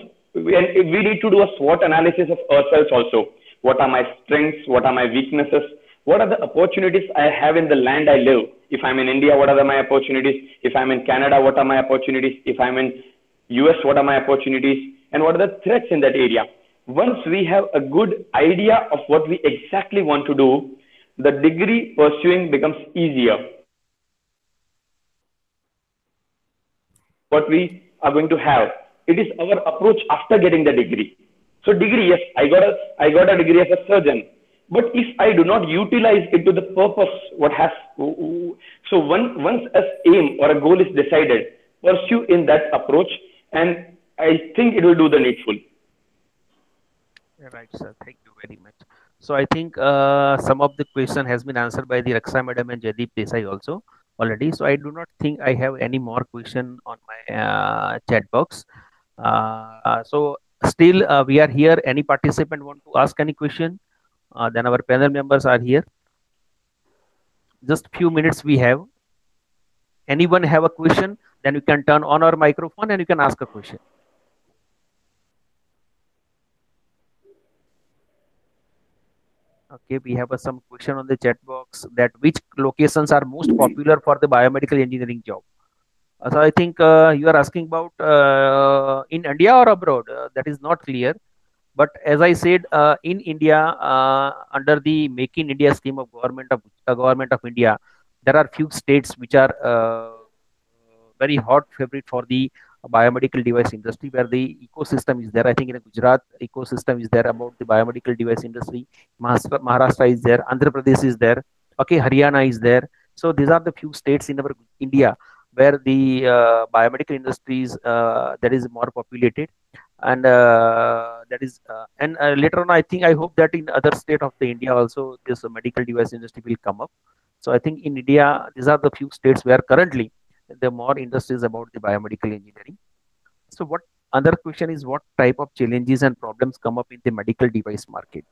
need to do a SWOT analysis of ourselves also. What are my strengths? What are my weaknesses? What are the opportunities I have in the land I live? If I'm in India, what are my opportunities? If I'm in Canada, what are my opportunities? If I'm in US, what are my opportunities? And what are the threats in that area? Once we have a good idea of what we exactly want to do, the degree pursuing becomes easier. What we are going to have, it is our approach after getting the degree. So degree, yes, I got a degree as a surgeon, but if I do not utilize it to the purpose, so once an aim or a goal is decided, pursue in that approach, and I think it will do the needful. Right, sir. Thank you very much. So I think some of the question has been answered by the Raksha Madam and Jaideep Desai also already. So I do not think I have any more question on my chat box. So still we are here. Any participant want to ask any question? Then our panel members are here. Just few minutes we have. Anyone have a question? Then you can turn on our microphone and you can ask a question. Okay, we have some question on the chat box that which locations are most popular for the biomedical engineering job. So I think you are asking about in India or abroad. That is not clear. But as I said, in India, under the Make in India scheme of government of India, there are few states which are very hot favorite for the biomedical device industry, where the ecosystem is there. I think in Gujarat, ecosystem is there about the biomedical device industry. Maharashtra is there. Andhra Pradesh is there. Okay, Haryana is there. So these are the few states in our India where the biomedical industries that is more populated, and that is and later on, I hope that in other state of the India also this medical device industry will come up. So I think in India, these are the few states where currently the more industries about the biomedical engineering. So what other question is, what type of challenges and problems come up in the medical device market?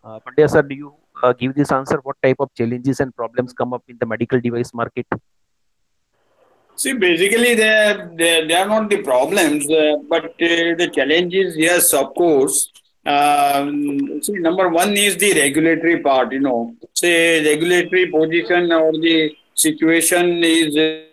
Pandya sir, do you give this answer? What type of challenges and problems come up in the medical device market? See, basically, they are not the problems, but the challenges, yes, of course. See, number one is the regulatory part, say regulatory position or the situation is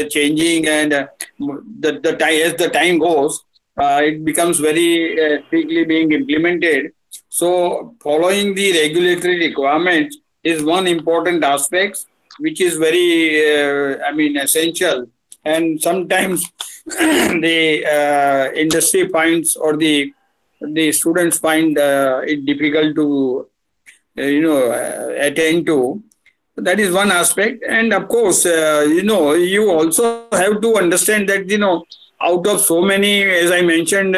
changing, and as the time goes, it becomes very strictly being implemented. So following the regulatory requirements is one important aspect, which is very, essential. And sometimes the industry finds or the students find it difficult to, attain to. That is one aspect. And of course, you also have to understand that, out of so many, as I mentioned,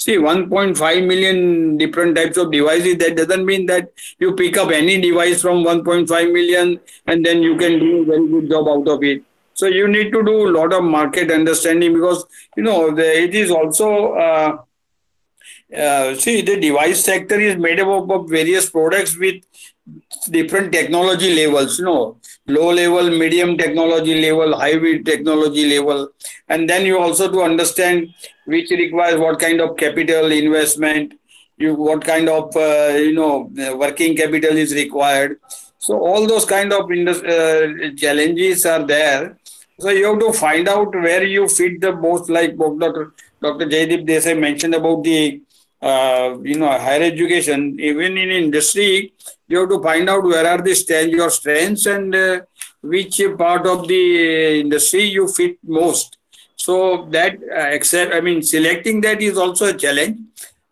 See, 1.5 million different types of devices. That doesn't mean that you pick up any device from 1.5 million and then you can do a very good job out of it. So you need to do a lot of market understanding, because it is also see, the device sector is made up of various products with different technology levels, low level, medium technology level, high technology level. And then you also to understand which requires what kind of capital investment, what kind of, working capital is required. So all those kind of challenges are there. So you have to find out where you fit the most, like Dr. Jaideep Desai mentioned about the higher education. Even in industry, you have to find out where are your strengths and which part of the industry you fit most. So that selecting that is also a challenge.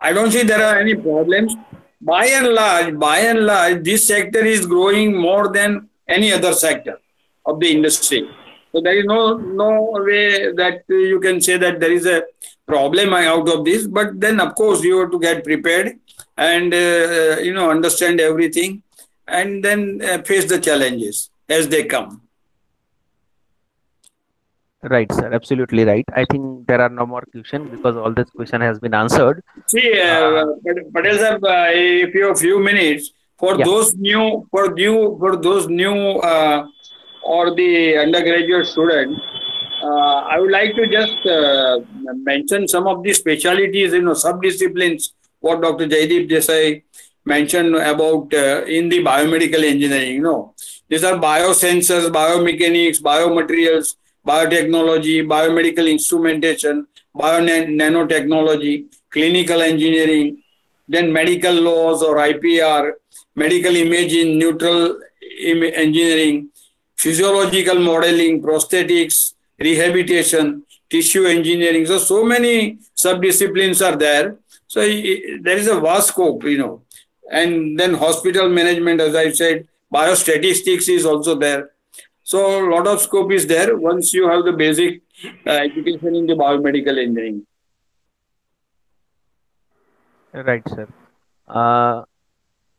I don't see there are any problems. By and large, this sector is growing more than any other sector of the industry. So there is no way that you can say that there is a problem out of this. But then, of course, you have to get prepared and understand everything, and then face the challenges as they come. Right, sir. Absolutely right. I think there are no more questions because all this question has been answered. See, Patel sir, if you have a few minutes for those new, or the undergraduate student, I would like to just mention some of the specialities, sub-disciplines, what Dr. Jaideep Desai mentioned about in the biomedical engineering. These are biosensors, biomechanics, biomaterials, biotechnology, biomedical instrumentation, nanotechnology, clinical engineering, then medical laws or IPR, medical imaging, neutral engineering, physiological modeling, prosthetics, rehabilitation, tissue engineering. So many sub-disciplines are there. So there is a vast scope, And then hospital management, as I said, biostatistics is also there. So a lot of scope is there once you have the basic education in the biomedical engineering. Right, sir.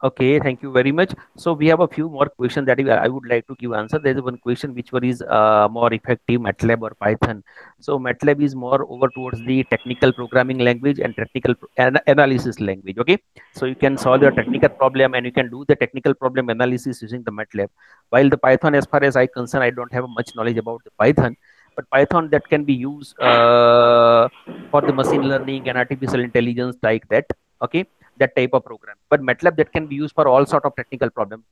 Okay, thank you very much. So we have a few more questions that I would like to give answer. There is one question which one is more effective, MATLAB or Python. So MATLAB is more over towards the technical programming language and technical analysis language. Okay, so you can solve your technical problem and you can do the technical problem analysis using the MATLAB. While the Python, as far as I concern, I don't have much knowledge about the Python, but Python that can be used for the machine learning and artificial intelligence like that. Okay, that type of program. But MATLAB that can be used for all sort of technical problem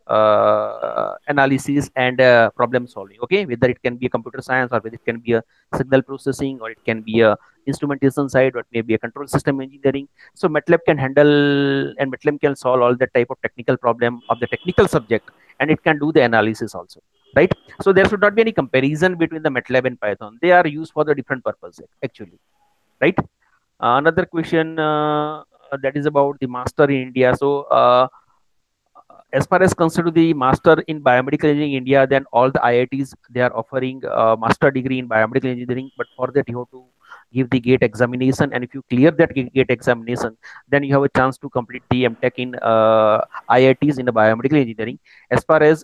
analysis and problem solving. Okay, whether it can be a computer science or whether it can be a signal processing or it can be a instrumentation side or it may be a control system engineering. So MATLAB can handle and MATLAB can solve all that type of technical problem of the technical subject, and it can do the analysis also. Right. So there should not be any comparison between the MATLAB and Python. They are used for the different purposes actually. Right. Another question that is about the master in India. So as far as concerned the master in biomedical engineering in India, then all the IITs, they are offering a master degree in biomedical engineering, but for that you have to give the GATE examination, and if you clear that GATE examination, then you have a chance to complete the MTech in IITs in the biomedical engineering. As far as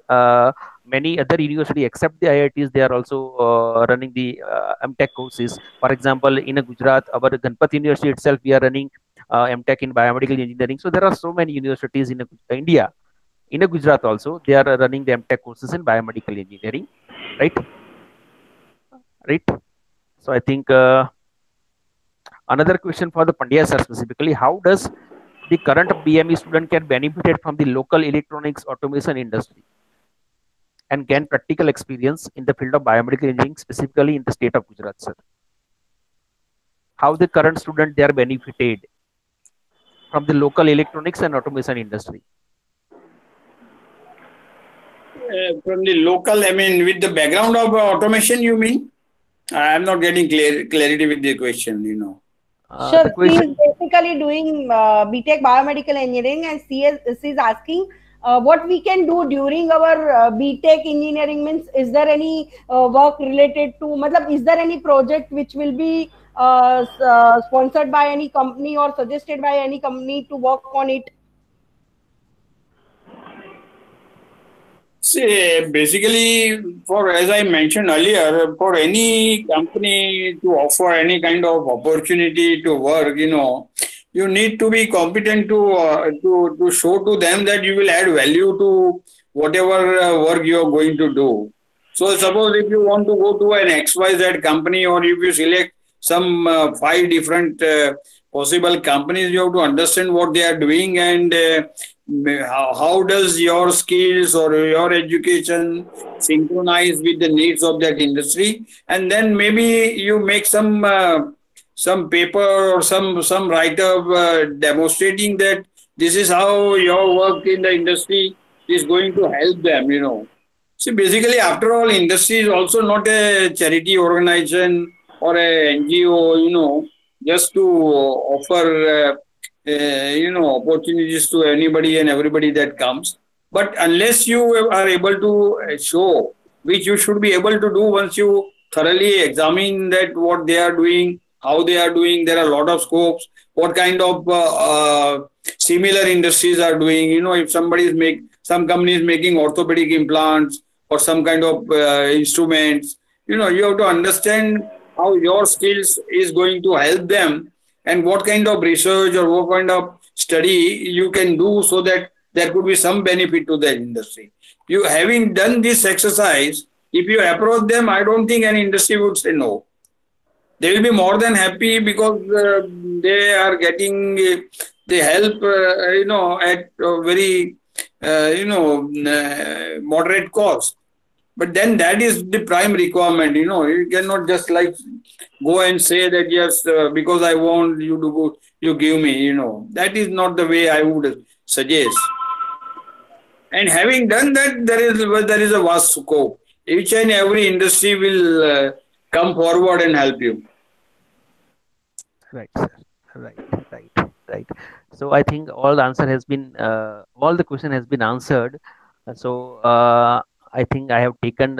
many other universities except the IITs, they are also running the MTech courses. For example, in Gujarat, our Ganpat University itself, we are running MTech in biomedical engineering. So there are so many universities in India. In Gujarat also, they are running the MTech courses in biomedical engineering, right? Right. So I think another question for the Pandya sir specifically: how does the current BME student can benefit from the local electronics automation industry and gain practical experience in the field of biomedical engineering, specifically in the state of Gujarat, sir? How the current student they are benefited from the local electronics and automation industry? From the local, I mean, with the background of automation, you mean? I am not getting clarity with the question, Sure, he is basically doing BTech biomedical engineering, and she is asking what we can do during our BTech engineering. Means, is there any work related to, is there any project which will be sponsored by any company or suggested by any company to work on it? See, basically, as I mentioned earlier, for any company to offer any kind of opportunity to work, you need to be competent to show to them that you will add value to whatever work you are going to do. So, suppose if you want to go to an XYZ company, or if you select some 5 different possible companies, you have to understand what they are doing, and how does your skills or your education synchronize with the needs of that industry, and then maybe you make some paper or some write-up demonstrating that this is how your work in the industry is going to help them. See, basically, after all, industry is also not a charity organization or a NGO, just to offer opportunities to anybody and everybody that comes. But unless you are able to show, which you should be able to do once you thoroughly examine that what they are doing, how they are doing, there are a lot of scopes, what kind of similar industries are doing. If some company is making orthopedic implants or some kind of instruments, you have to understand how your skills is going to help them, and what kind of research or what kind of study you can do so that there could be some benefit to the industry. You having done this exercise, if you approach them, I don't think any industry would say no. They will be more than happy, because they are getting the help, at a very, moderate cost. But then that is the prime requirement. You cannot just like go and say that, yes, because I want you to go, you give me. That is not the way I would suggest. And having done that, there is a vast scope. Each and every industry will come forward and help you. Right, sir. Right. So I think all the question has been answered. So I think I have taken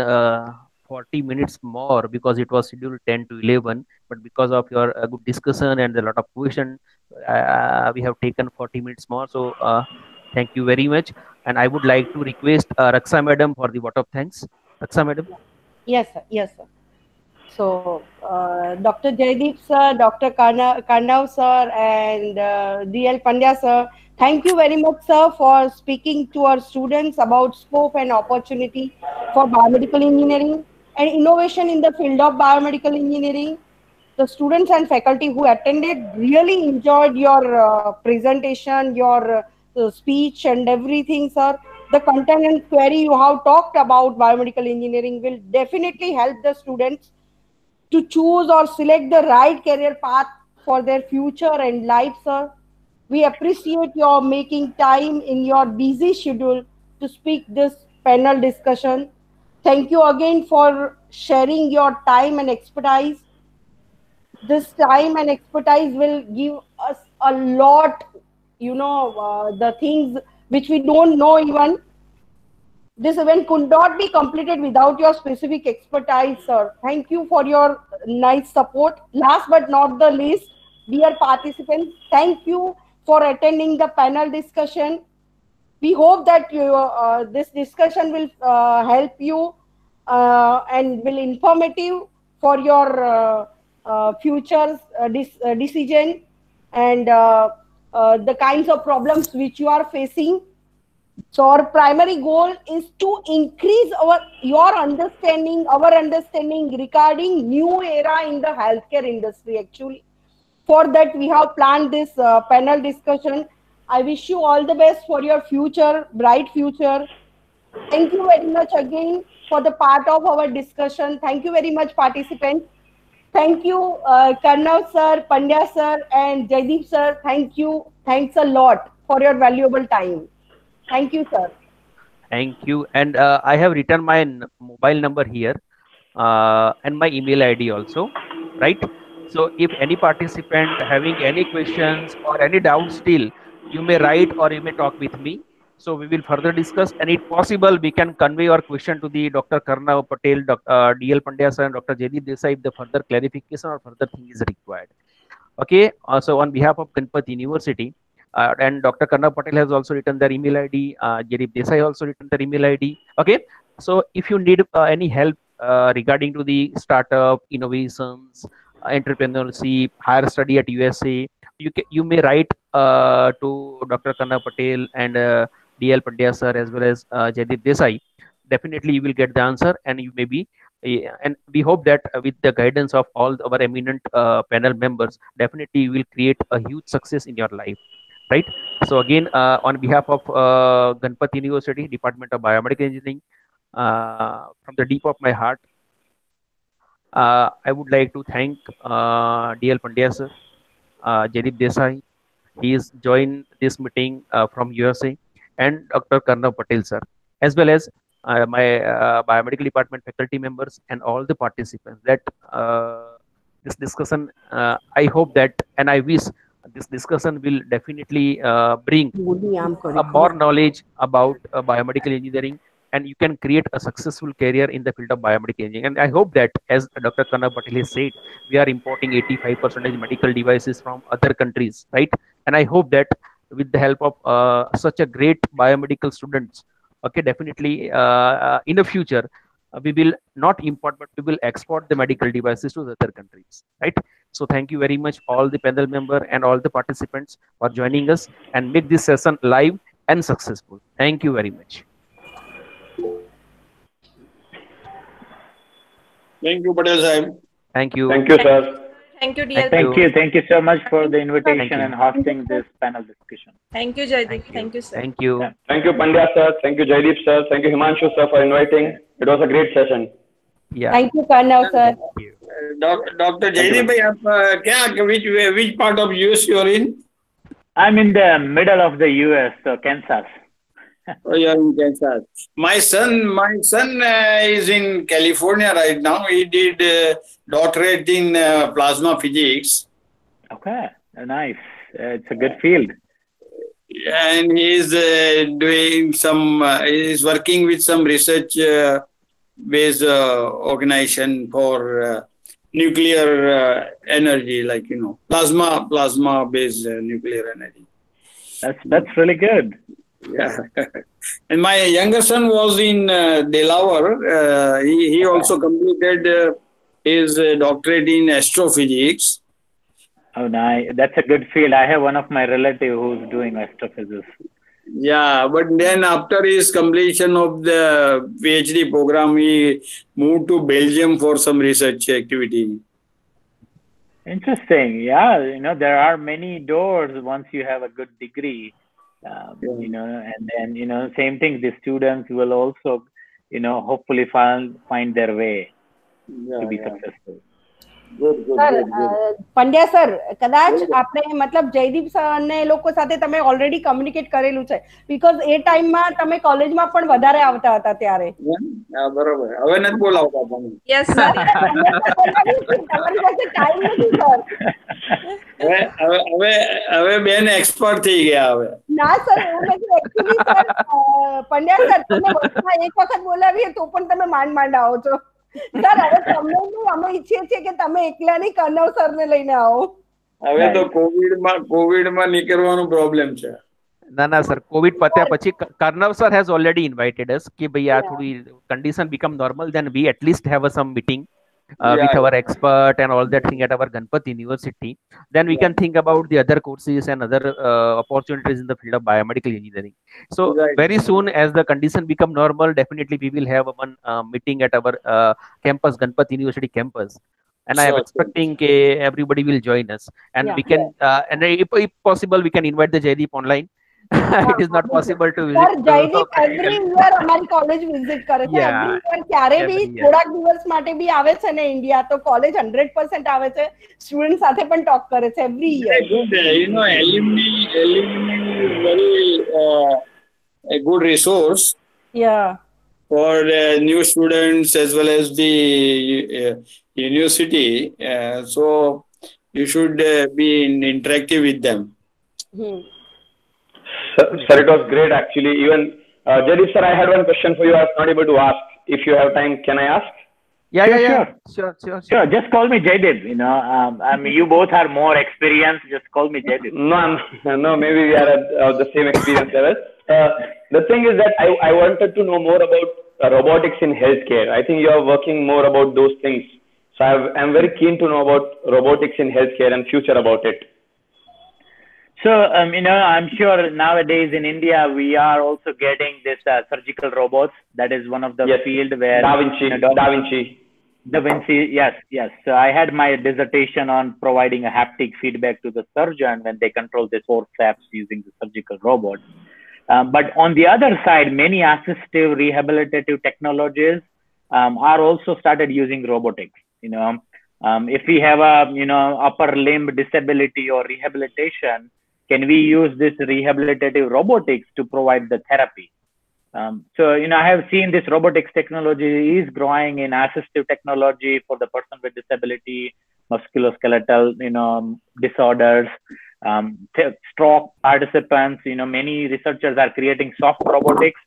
40 minutes more, because it was scheduled 10 to 11. But because of your good discussion and a lot of questions, we have taken 40 minutes more. So thank you very much. And I would like to request Raksha Madam for the vote of thanks. Raksha Madam. Yes, sir. So, Dr. Jaideep sir, Dr. Karnav sir, and DL Pandya sir, thank you very much, sir, for speaking to our students about scope and opportunity for biomedical engineering and innovation in the field of biomedical engineering. The students and faculty who attended really enjoyed your presentation, your speech and everything, sir. The content and query you have talked about biomedical engineering will definitely help the students to choose or select the right career path for their future and life, sir. We appreciate your making time in your busy schedule to speak this panel discussion. Thank you again for sharing your time and expertise. This time and expertise will give us a lot, the things which we don't know even. This event could not be completed without your specific expertise, sir. Thank you for your nice support. Last but not the least, dear participants, thank you for attending the panel discussion. We hope that this discussion will help you and will informative for your future decision and the kinds of problems which you are facing. So our primary goal is to increase our understanding regarding new era in the healthcare industry. Actually, for that we have planned this panel discussion. I wish you all the best for your future, bright future. Thank you very much again for the part of our discussion. Thank you very much, participants. Thank you, Karnav sir, Pandya sir, and Jaideep sir. Thank you. Thanks a lot for your valuable time. Thank you, sir. Thank you. And I have written my mobile number here and my email ID also, right? So if any participant having any questions or any doubts still, you may write or you may talk with me. So we will further discuss, and if possible, we can convey our question to the Dr. Karnav Patel, DL Pandya sir, and Dr. Jaideep Desai if the further clarification or further thing is required. Okay. So on behalf of Ganpati University, and Dr. Karnav Patel has also written their email ID. Jaideep Desai also written their email ID. Okay. So if you need any help regarding to the startup, innovations, entrepreneurship, higher study at USA, you may write to Dr. Karnav Patel and DL Pandya sir as well as Jaideep Desai. Definitely you will get the answer, and you may be and we hope that with the guidance of all our eminent panel members, definitely you will create a huge success in your life, right? So again, on behalf of Ganpati University, Department of Biomedical Engineering, from the deep of my heart, I would like to thank DL Pandya sir, Jaideep Desai. He is joined this meeting from USA, and Dr. Karnav Patel sir, as well as my biomedical department faculty members and all the participants. That this discussion, I hope that, and I wish this discussion will definitely bring more knowledge about biomedical engineering, and you can create a successful career in the field of biomedical engineering. And I hope that, as Dr. Karnav Patel has said, we are importing 85% medical devices from other countries, right? And I hope that with the help of such a great biomedical students, okay, definitely in the future, we will not import, but we will export the medical devices to the other countries, right? So thank you very much, all the panel member and all the participants for joining us and make this session live and successful. Thank you very much. Thank you, Patel Sahib. Thank you. Thank you, sir. Thank you, DL. Thank you so much for the invitation and hosting this panel discussion. Thank you, Jaideep. Thank you, sir. Thank you. Yeah. Thank you, Pandya sir. Thank you, Jaideep sir. Thank you, Himanshu sir, for inviting. It was a great session. Yeah. Thank you, Karnav sir. Dr. Jaideep bhai, which part of US you are in? I'm in the middle of the US, so Kansas. Oh, you are in Kansas. My son is in California right now. He did doctorate in plasma physics. Okay, nice. It's a good field. And he is doing some. He is working with some research based organization for nuclear energy, like plasma based nuclear energy. That's really good. Yeah. And my younger son was in Delaware. He also completed his doctorate in astrophysics. Oh, nice. That's a good field. I have one of my relatives who's doing astrophysics. Yeah, but then after his completion of the PhD program, he moved to Belgium for some research activity. Interesting. Yeah, there are many doors once you have a good degree. And then same thing, the students will also hopefully find their way to be successful. Sir Pandya sir કદાચ આપણે મતલબ Jaydeep sir ને લોકો સાથે તમે already communicate કરેલું છે because એ ટાઈમમાં તમે કોલેજમાં પણ વધારે આવતા હતા ત્યારે બરોબર હવે નથી બોલાવતા તમે યસ સર તમારી પાસે ટાઈમ નથી સર હવે બેન એક્સપર્ટ થઈ ગયા હવે ના સર એવું નથી એક્ચ્યુઅલી સર પંડ્યા સર તમે વર્ષમાં એક વખત બોલાવીએ તો પણ તમે માંડ આવો છો સર હવે તમને અમે ઈચ્છીએ છીએ કે તમે એકલા નહીં કર્નવ સરને લઈને આવો હવે તો કોવિડમાં નીકળવાનો પ્રોબ્લેમ છે ના સર કોવિડ પત્યા પછી કર્નવ સર હેઝ ઓલરેડી ઇન્વાઇટેડ અસ કે ભાઈ આ થોડી condition become normal then we at least have sum meeting with our expert and all that thing at our Ganpati University, then we can think about the other courses and other opportunities in the field of biomedical engineering. So very soon, as the condition become normal, definitely we will have one meeting at our campus, Ganpati University campus. And I am expecting everybody will join us, and we can, and if possible, we can invite the Jaideep online. It is not possible to visit. Sir, Jaideep every year हमारी college visit करे છે every year ક્યારે બી થોડાક દિવસ માટે બી આવે છે ને ઇન્ડિયા તો college 100% આવે છે સ્ટુડન્ટ સાથે પણ ટોક કરે છે every year. Alumni is very a good resource. Yeah. For new students as well as the university, so you should be interactive with them. Sir, it was great actually. Even Jaideep sir, I had one question for you. I was not able to ask. If you have time, can I ask? Sure. Just call me Jaideep. I mean, you both are more experienced. Just call me Jaideep. No, maybe we are at the same experience level. The thing is that I wanted to know more about robotics in healthcare. I think you are working more about those things. So I'm very keen to know about robotics in healthcare and future about it. So, I'm sure nowadays in India, we are also getting this surgical robots. That is one of the field where Da Vinci. Yes. So I had my dissertation on providing a haptic feedback to the surgeon when they control the forceps using the surgical robot. But on the other side, many assistive rehabilitative technologies are also started using robotics. If we have a upper limb disability or rehabilitation, can we use this rehabilitative robotics to provide the therapy? So I have seen this robotics technology is growing in assistive technology for the person with disability, musculoskeletal disorders, stroke participants. Many researchers are creating soft robotics.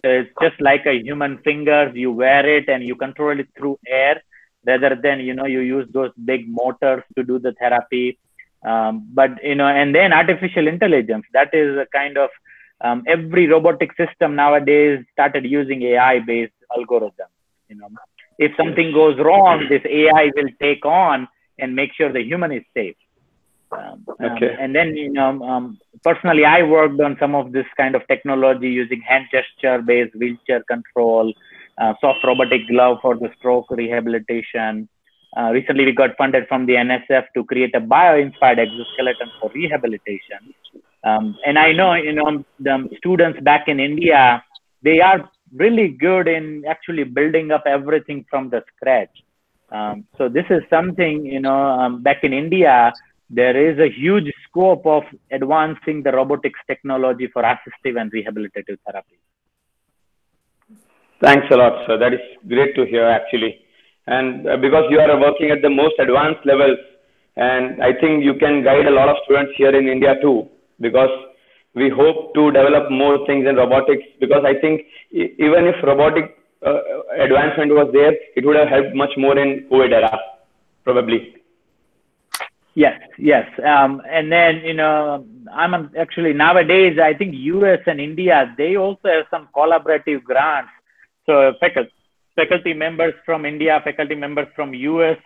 It's just like a human finger. You wear it and you control it through air, rather than you use those big motors to do the therapy. But and then artificial intelligence. That is a kind of every robotic system nowadays started using AI-based algorithms. If something goes wrong, this AI will take on and make sure the human is safe. And then, personally, I worked on some of this kind of technology using hand gesture-based wheelchair control, soft robotic glove for the stroke rehabilitation. Recently, we got funded from the NSF to create a bio-inspired exoskeleton for rehabilitation. And I know, the students back in India, they are really good in actually building up everything from the scratch. So this is something, back in India, there is a huge scope of advancing the robotics technology for assistive and rehabilitative therapy. Thanks a lot, sir. That is great to hear, actually. And because you are working at the most advanced levels, and I think you can guide a lot of students here in India too, because we hope to develop more things in robotics, because I think even if robotic advancement was there, it would have helped much more in COVID era, probably. Yes. And then, I'm actually nowadays, I think US and India, they also have some collaborative grants. So faculty members from India, faculty members from US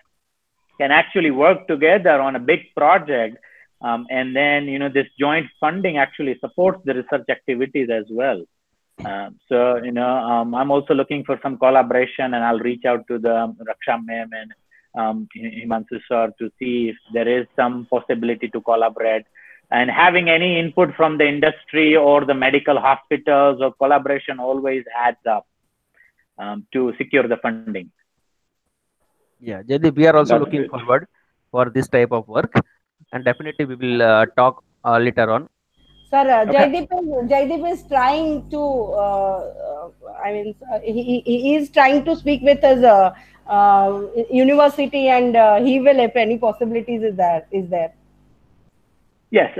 can actually work together on a big project. And then, this joint funding actually supports the research activities as well. So, I'm also looking for some collaboration, and I'll reach out to the Raksha ma'am and Himanshu sir to see if there is some possibility to collaborate. And having any input from the industry or the medical hospitals or collaboration always adds up to secure the funding. Yeah, Jaideep, we are also looking forward for this type of work, and definitely we will talk later on. Sir, Jaideep is trying to, he is trying to speak with his university, and he will, if any possibilities is there. Yes.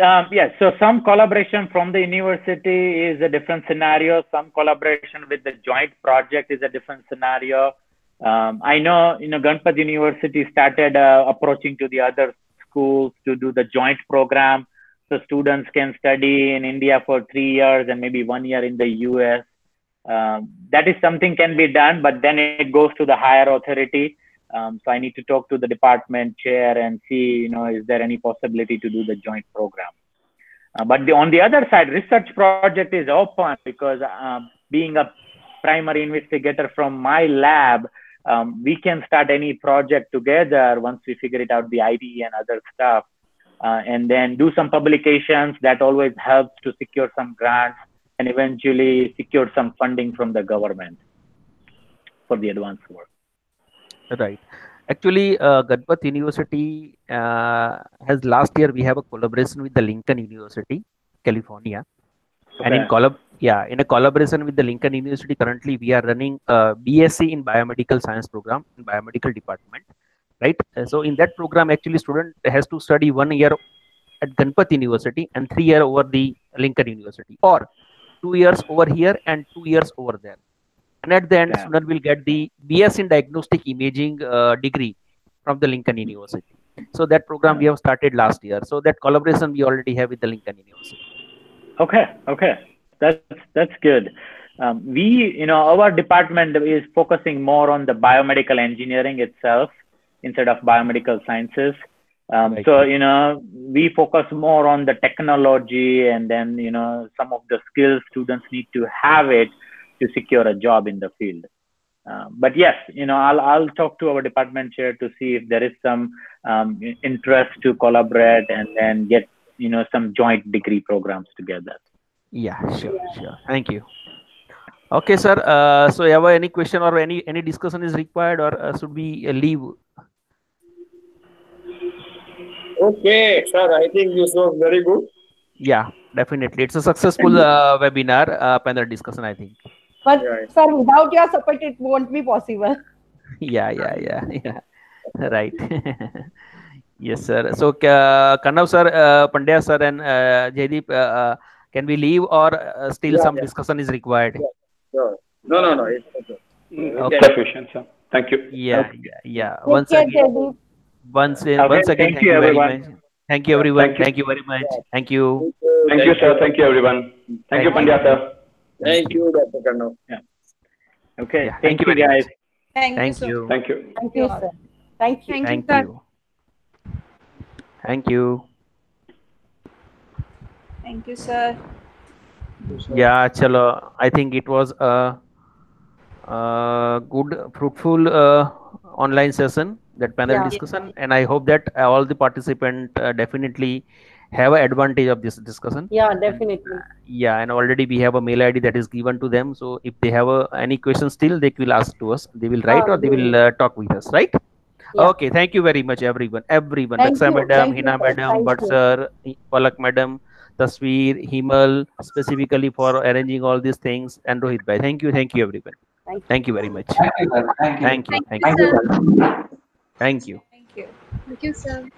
So some collaboration from the university is a different scenario. Some collaboration with the joint project is a different scenario. I know, Ganpati University started approaching to the other schools to do the joint program. So students can study in India for 3 years and maybe 1 year in the US. That is something can be done, but then it goes to the higher authority. So I need to talk to the department chair and see, is there any possibility to do the joint program? But on the other side, research project is open, because being a primary investigator from my lab, we can start any project together once we figure it out, the ID and other stuff. And then do some publications. That always helps to secure some grants and eventually secure some funding from the government for the advanced work. Right. Actually, Ganpati University has last year we have a collaboration with the Lincoln University, California, and in a collaboration with the Lincoln University, currently we are running a BSc in biomedical science program in biomedical department. Right. So in that program, actually, student has to study 1 year at Ganpati University and 3 years over the Lincoln University, or 2 years over here and 2 years over there. And at the end, Yeah. student will get the BS in Diagnostic Imaging degree from the Lincoln University. So that program we have started last year. So that collaboration we already have with the Lincoln University. Okay, that's good. Our department is focusing more on the biomedical engineering itself instead of biomedical sciences. Right. So we focus more on the technology, and then some of the skills students need to have it to secure a job in the field. But yes, I'll talk to our department chair to see if there is some interest to collaborate and then get some joint degree programs together. Yeah, sure. Thank you. Okay, sir. So, have any question or any discussion is required, or should we leave? Okay, sir. I think this was very good. Yeah, definitely. It's a successful webinar panel discussion, I think. But Right. sir, without your support, it won't be possible. Yeah. Right. Yes, sir. So, Kanav sir, Pandya sir, and Jaideep, can we leave, or still some discussion is required? Sure. No. It's okay. Okay. Sufficient, sir. Thank you. Yeah. Take Once care, again, Jaideep. once again, Thank you, very everyone. much. Thank you, everyone. Thank you. Thank you very much. Thank you. Thank you, sir. Thank you, everyone. Thank you, Pandya, sir. Thank you, Dr. Karnav. Okay, Yeah, thank you very guys. much. Thank you, Thank sir. you. Thank you. Thank you, sir. Thank you. Thank sir. you. Thank you. Thank you, sir. Yeah, chalo. I think it was a good, fruitful online session, that panel Yeah. discussion, and I hope that all the participants definitely have an advantage of this discussion. Yeah, definitely. Yeah, and already we have a mail ID that is given to them. So if they have any questions still, they will ask to us. They will write, or they will talk with us, right? Yeah. Okay, thank you very much, everyone. Thank Raksha you, madam, thank you, Hina sir. madam, Thank Bhatt you. sir, Palak madam, Tasveer, Himal, specifically for arranging all these things, and Rohit bhai. Thank you, everyone. Thank you. Thank you very much. Thank you, sir. Thank you. Thank you. Thank you, sir. Thank you. Thank you. Thank you, sir.